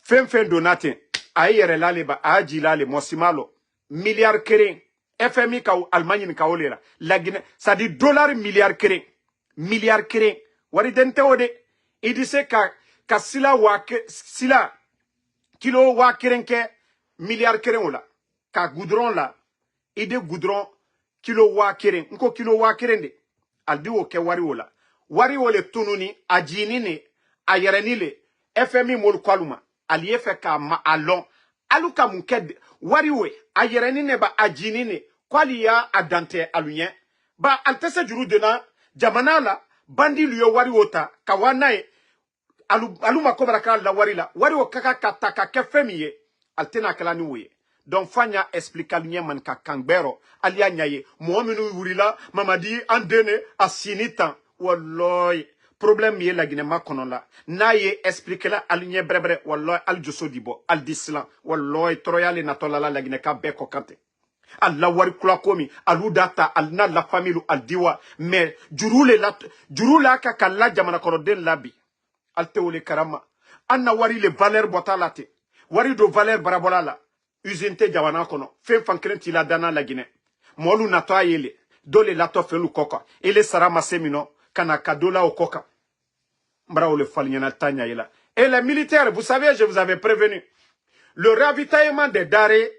fin donate, ayere lale ba, aji lale, mosimalo, milliard keren, FMI ka Allemagne ka olera, la Guinée, ça dit dollar milliard keren, wari dente ode, il dit ka sila kilo wa keren ke, milliard keren ola, ka goudron la, ide goudron, kilo wa keren, nko kilo wa keren de, aldi wo ke wari ola. Wari wole tununi, ajini ne, ayereni le, FMI mol kwaluma, aliye fe ka ma alon, aluka munked, wari we, ayereni ne ba ajini ne, kwali ya adante aluyen, ba altese juru dena, jamana la, bandi luyo wari wota, kawana e, aluma kobra ka la wari wo kaka kataka ke femiye, altena kalani we. Donc Fanya explique alunyen man ka kangbero, alia nyaye, muaminu wurila, mamadi andene, asinitan, Walloy, problème yé la Guinée ma konola. Na ye explique la aligné brebre, walloy al jusso dibo, al dislan, walloy troyale natolala la Guinée ka beko kante. Al la wari kula komi, al udata, al na la famille, al diwa, mais jurule la ka la jamana korodel labi. Al teole karama. Anna wari le valeur botalate. Wari do valeur barabolala. Usinte jamana kono. Fen fankrenti la dana la Guinée. Molu natoa yele. Dole lato felu koka. Ele sarama semino. Kana kadola au koka. Mbra le falignana tanya yela. Et les militaires, vous savez, je vous avais prévenu. Le ravitaillement des darés,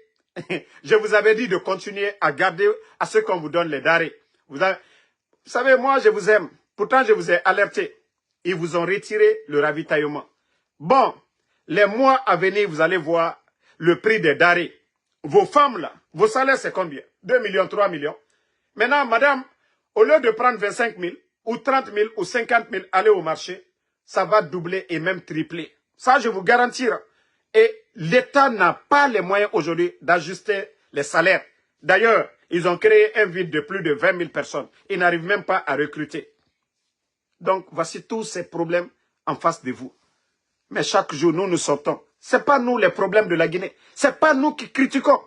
je vous avais dit de continuer à garder à ce qu'on vous donne les darés. Vous savez, moi, je vous aime. Pourtant, je vous ai alerté. Ils vous ont retiré le ravitaillement. Bon, les mois à venir, vous allez voir le prix des darés. Vos femmes, là, vos salaires, c'est combien? 2 millions, 3 millions. Maintenant, madame, au lieu de prendre 25 000, ou 30 000 ou 50 000 aller au marché, ça va doubler et même tripler. Ça, je vous garantis. Et l'État n'a pas les moyens aujourd'hui d'ajuster les salaires. D'ailleurs, ils ont créé un vide de plus de 20 000 personnes. Ils n'arrivent même pas à recruter. Donc, voici tous ces problèmes en face de vous. Mais chaque jour, nous sortons. Ce n'est pas nous les problèmes de la Guinée. Ce n'est pas nous qui critiquons.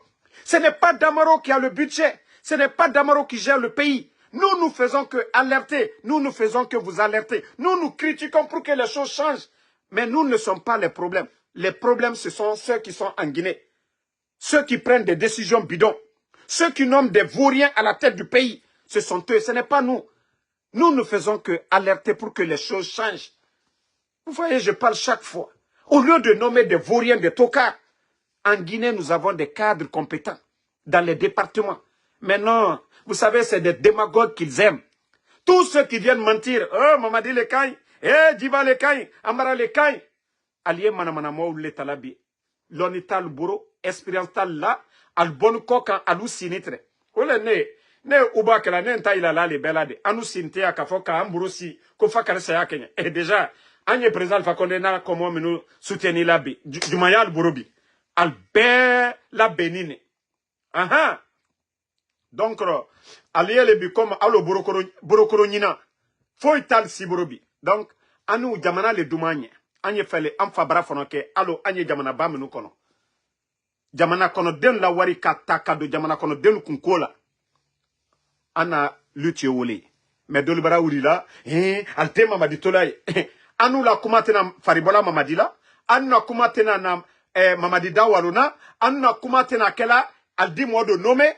Ce n'est pas Damaro qui a le budget. Ce n'est pas Damaro qui gère le pays. Nous faisons que alerter. Nous faisons que vous alerter. Nous critiquons pour que les choses changent. Mais nous ne sommes pas les problèmes. Les problèmes, ce sont ceux qui sont en Guinée. Ceux qui prennent des décisions bidons. Ceux qui nomment des vauriens à la tête du pays. Ce sont eux. Ce n'est pas nous. Nous ne faisons que alerter pour que les choses changent. Vous voyez, je parle chaque fois. Au lieu de nommer des vauriens, des tocards, en Guinée, nous avons des cadres compétents dans les départements. Mais non, vous savez, c'est des démagogues qu'ils aiment. Tous ceux qui viennent mentir, oh, Mamadi le Kaï, Djiba le Kaï, Amara le Kaï, Alié Manamanamo le Talabi, l'onital bourreau, expérience tal là, al bon coca, alou sinitre. Ole ne uba kala ne nta ila la le belade, anu sinte akafoka amburo si, kofa karese ya Kenya. Et déjà, Anye président Fakonde na comment nous soutenir la bi, du mayal borobi, al be la benine. Aha. Donc, allié le bi comme alo borokoro nina, faut ital si borobi. Donc, anu jamana le dumanye, anye fele amfabra fonoke, alo anye jamana bamenu kono. Jamana kono den la wari kataka do jamana kono den kunkola. Ana lutie wole. Mais dolibara urila, alte mamadi tolai. Anu la kumatena faribola mamadila, anu la kumatena na mamadi dawaluna, anu la kumatena kela aldi modo nome.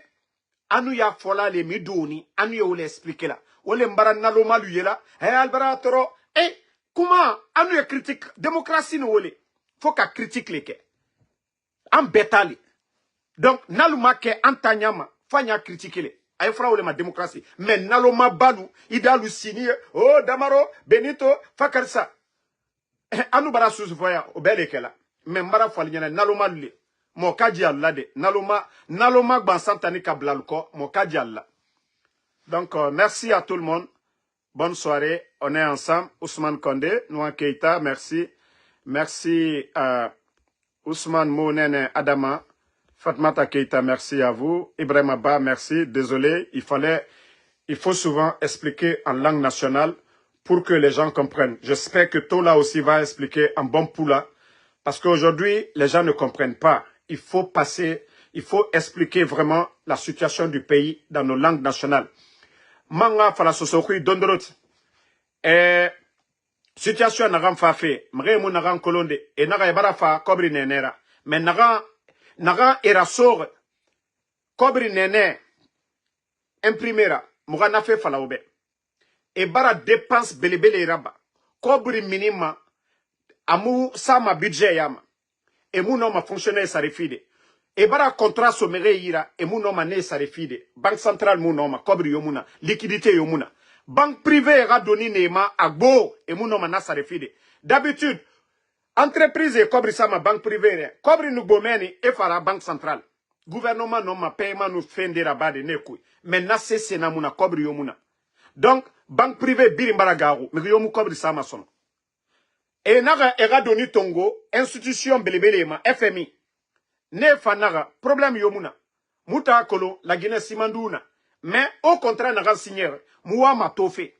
Anu ya fola le midoni, anu ya ole expliquer la. Ole mbara naloma luyela, albara toro, comment anu ya critique démocratie no ole. Faut ka critique leke. An betali. Donc naluma ke antanyama, fanya critique le. Aye fra ole ma démocratie. Mais naloma balu, idalu sini, oh Damaro, Benito, Fakarsa. Anu bara susufoya, obeleke la. Mais mbara falinyana naloma lule. Mon kaji Allah de naloma gbansantani kablaluko mon kaji Allah. Donc merci à tout le monde. Bonne soirée. On est ensemble. Ousmane Condé, Noa Keita, merci. Merci à Ousmane Mounene Adama, Fatmata Keita, merci à vous. Ibrahim Abba, merci. Désolé, il faut souvent expliquer en langue nationale pour que les gens comprennent. J'espère que Tola aussi va expliquer en bon poula. Parce qu'aujourd'hui, les gens ne comprennent pas. Il faut passer, il faut expliquer vraiment la situation du pays dans nos langues nationales. Manga fala sosokui dondorot. Situation nagan fa fe, mremu nagan kolonde, et naga ebara fa kobri nenera. Mais naga erasor, kobri nene, imprimera, muga na fe fala obe. Et bara dépense belebele raba. Kobri minima, amu sama budget yama. Et mu no ma fonctionnaire sa refide. Et bara contrat somere ira, et mu no ma ne sa refide. Banque centrale mu no ma, kobri yomuna, liquidité yomuna. Banque privée a donné Nema à Gbo et mon nom a refide. D'habitude, entreprise et cobri sama banque privée. Cobri nous bomeni et fara banque centrale. Gouvernement non ma paiement nous fait des rabats de nekui. Mais na c'est na muna cobri yomuna. Donc, banque privée birimbara garu. Mais yomu cobri sama son. Et naga era donné tongo, institution belebelema, FMI. Ne fanaga, problème yomuna. Muta kolo, la Guinée simanduna. Mais au contraire, naga signer. Moua ma tofe.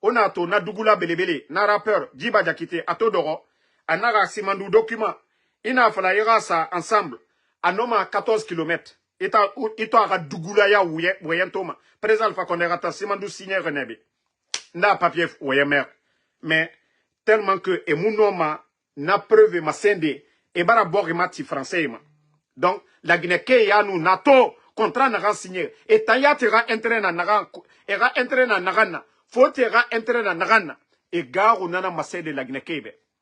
On a to na dugula belebele, na rappeur, Djiba Diakité, ato doro, anaga simandou document. Ina fala ira sa ensemble, anoma 14 km. Ito aga dugula ya ouyen Présent fa konde rata simandou signé renebe. Na papier ouyen mer. Mais, tellement que, et mon nom na preuve ma sende, et bara bori mati français ma. Donc, la Guinée ya nous nato, contrat n'a signé. Et taya tera intérêt na nagan, era intérêt na nagana. Faut tera intérêt na nagana. Et gare nana massé de la Guinée.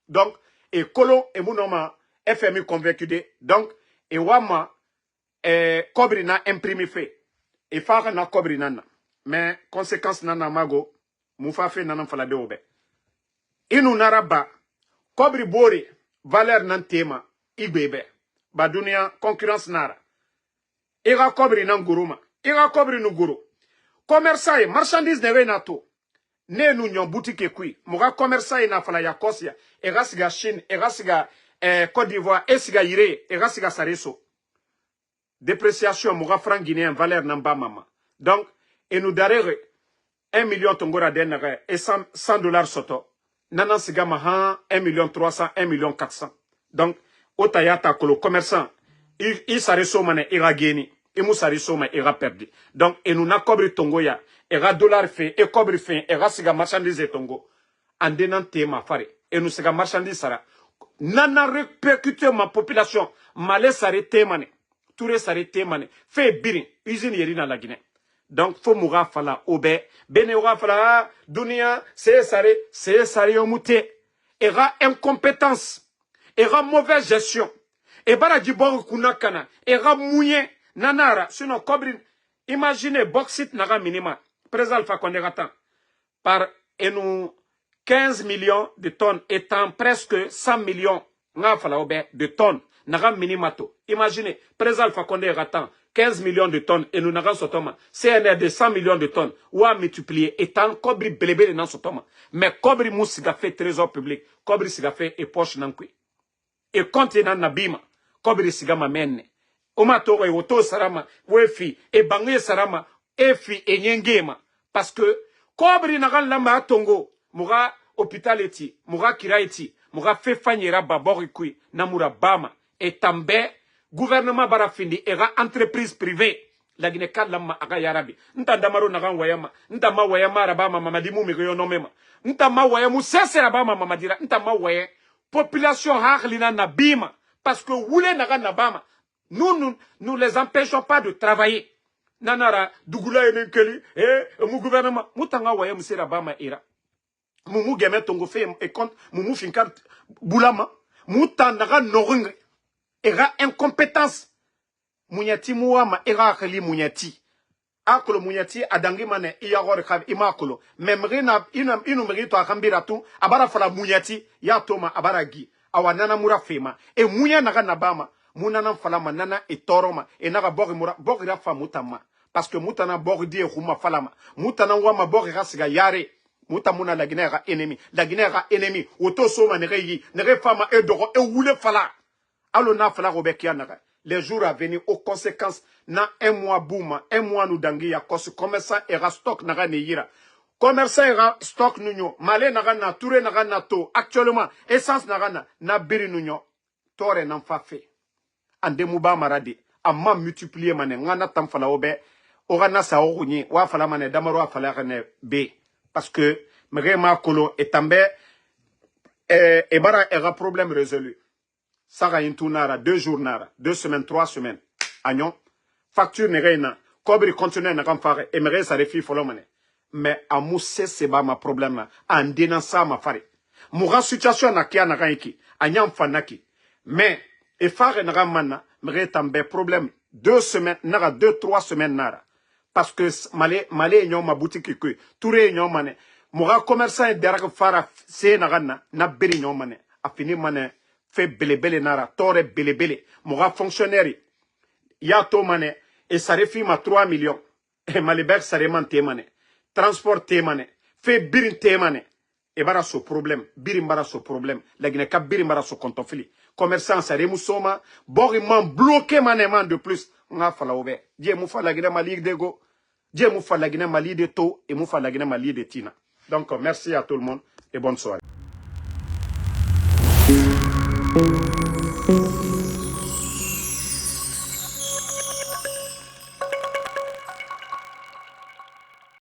Donc, et colon et mon nom FMI convaincu de. Donc, et wama, kobri na imprimé fait. Et fara na kobri nana. Mais, conséquence nana mago, moufa fait nana falade obe. Inu naraba, kobri bori, valeur nan tema, ibebe. Badunia, concurrence nara. Ira kobri nan guruma. Ira kobri nu guru. Commerçant, marchandise ne renato. Ne nu nyon boutique kui. Moga commerçant na fala ya kosia. Ira siga Chine, ira siga Côte d'Ivoire, e siga Ire, ira siga Sareso. Dépréciation, moga franc guinéen, valeur namba mama. Donc, et nous darere 1 million tongora denere et 100 dollars soto. Nanan siga maha 1 million 300, 1 million 400. Donc, otayata kolo commerçant. Il Sareso mane ira geni. Et Moussariso ma ira perdu. Donc, et nous na kobri tongo ya. Ira dollar fait, et kobri fait, ira siga marchandise et tongo. En dénant tema fare. Et nous siga marchandise sara. Nana répercuté ma population. Malé sare temane. Touré sare temane. Fait birin. Usine yeri na la Guinée. Donc, faut moura fala obe. Bene oura fala, dunia, c'est sare yomute. Ira incompétence. Ira mauvaise gestion. Et bara djibor kunakana. Ira mouillé. Nanara, sinon, Kobrin, imaginez, bauxite naga minima, présent fa konderatan, par et nous 15 millions de tonnes étant presque 100 millions de tonnes, naga minimato. Imaginez, présent fa konderatan, 15 millions de tonnes et nous naga sotoma, CNR de 100 millions de tonnes, ou à multiplier, étant Kobri belébé dans sotoma. Mais Kobri moussiga fait trésor public, Kobri siga fait et poche nankui. Et continent nabima, Kobri siga ma menne. Oma toro e woto sarama, wefi, e bangye sarama, efi e nyengema. Parce que, kobri nagan lamba atongo, moura hôpital eti, moura kira eti, moura fe fanyera babori kui, namura bama, et tambe, gouvernement barafindi, era entreprise privée, la Guinée lama aga yarabi. Nta damaro nagan wayama, nta ma wayama rabama mamadimu migoyo nomema, nta ma wayamu sese rabama mamadira, nta ma waye, population haklina nabima, parce que wule nagan nabama, nous les empêchons pas de travailler. Nanara, Dougoula et Nenkeli, mon gouvernement, Moutanga Waya Moussera Bama Ira. Moumou Gemet Tongo fait et compte, Moumou Finkar Boulama, Moutanga Norung, Era incompétence. Mouniati Mouama, Era Khali Mouniati. Akolo Mouniati, Adangi Mane, Iagor Khab, Imakolo, Memrina, Inu Merito Akambiratu, Abara Fala Mouniati, Yatoma, Abaragi, Awanana Mura Fema, et Mouya Naga Nabama. Mounana falama nana et toroma et naga borira fa mutama parce que mutana bordi e huma falama mutana wama borira siga yare mutamuna la Guinée a ennemi auto soma nere fama e doro e wule fala alo na fala robekia naga les jours à venir aux conséquences na un mois bouma un mois nous dangi ya kos commerçant era stock naga ne yira commerçant era stock nunyo malé naga na touré naga na to actuellement essence naga na biri nunyo tore nan fa fait. Ande mouba marade. a ma multiplier mané ngana tam fala obe orana sa oruni wa fala mané damaro fala rene b parce que ma kolo etambe et bara era problème résolu ça ga intu nara 2 jours nara 2 semaines 3 semaines agnon facture ne reina kobri continue na kam fare et mere sa refi folo mané mais a mousse c'est ba ma problème na en dénonçant ma fare moura situation na kia na ranki anyam fanaki mais et fare na manna mere tambe problème 2 semaines nara 2-3 semaines nara parce que malé nyon ma boutique que touré nyon mané moura commerçant et derrière fara c'est na beri nyon mané a fini mané fait belebele nara tore belebele moura fonctionnaire ya to mané et ça refi ma 3 millions et malibek ça reman te mané transport te mané fait birin te mané et bara so problème birin bara so problème la guinée ka birin bara so kontofili commerçant ça remusoma bori man bloqué mané man de plus nga fala obe die mu fala guinée mali de go die mu fala guinée mali de to et mu fala guinée mali de tina donc merci à tout le monde et bonne soirée.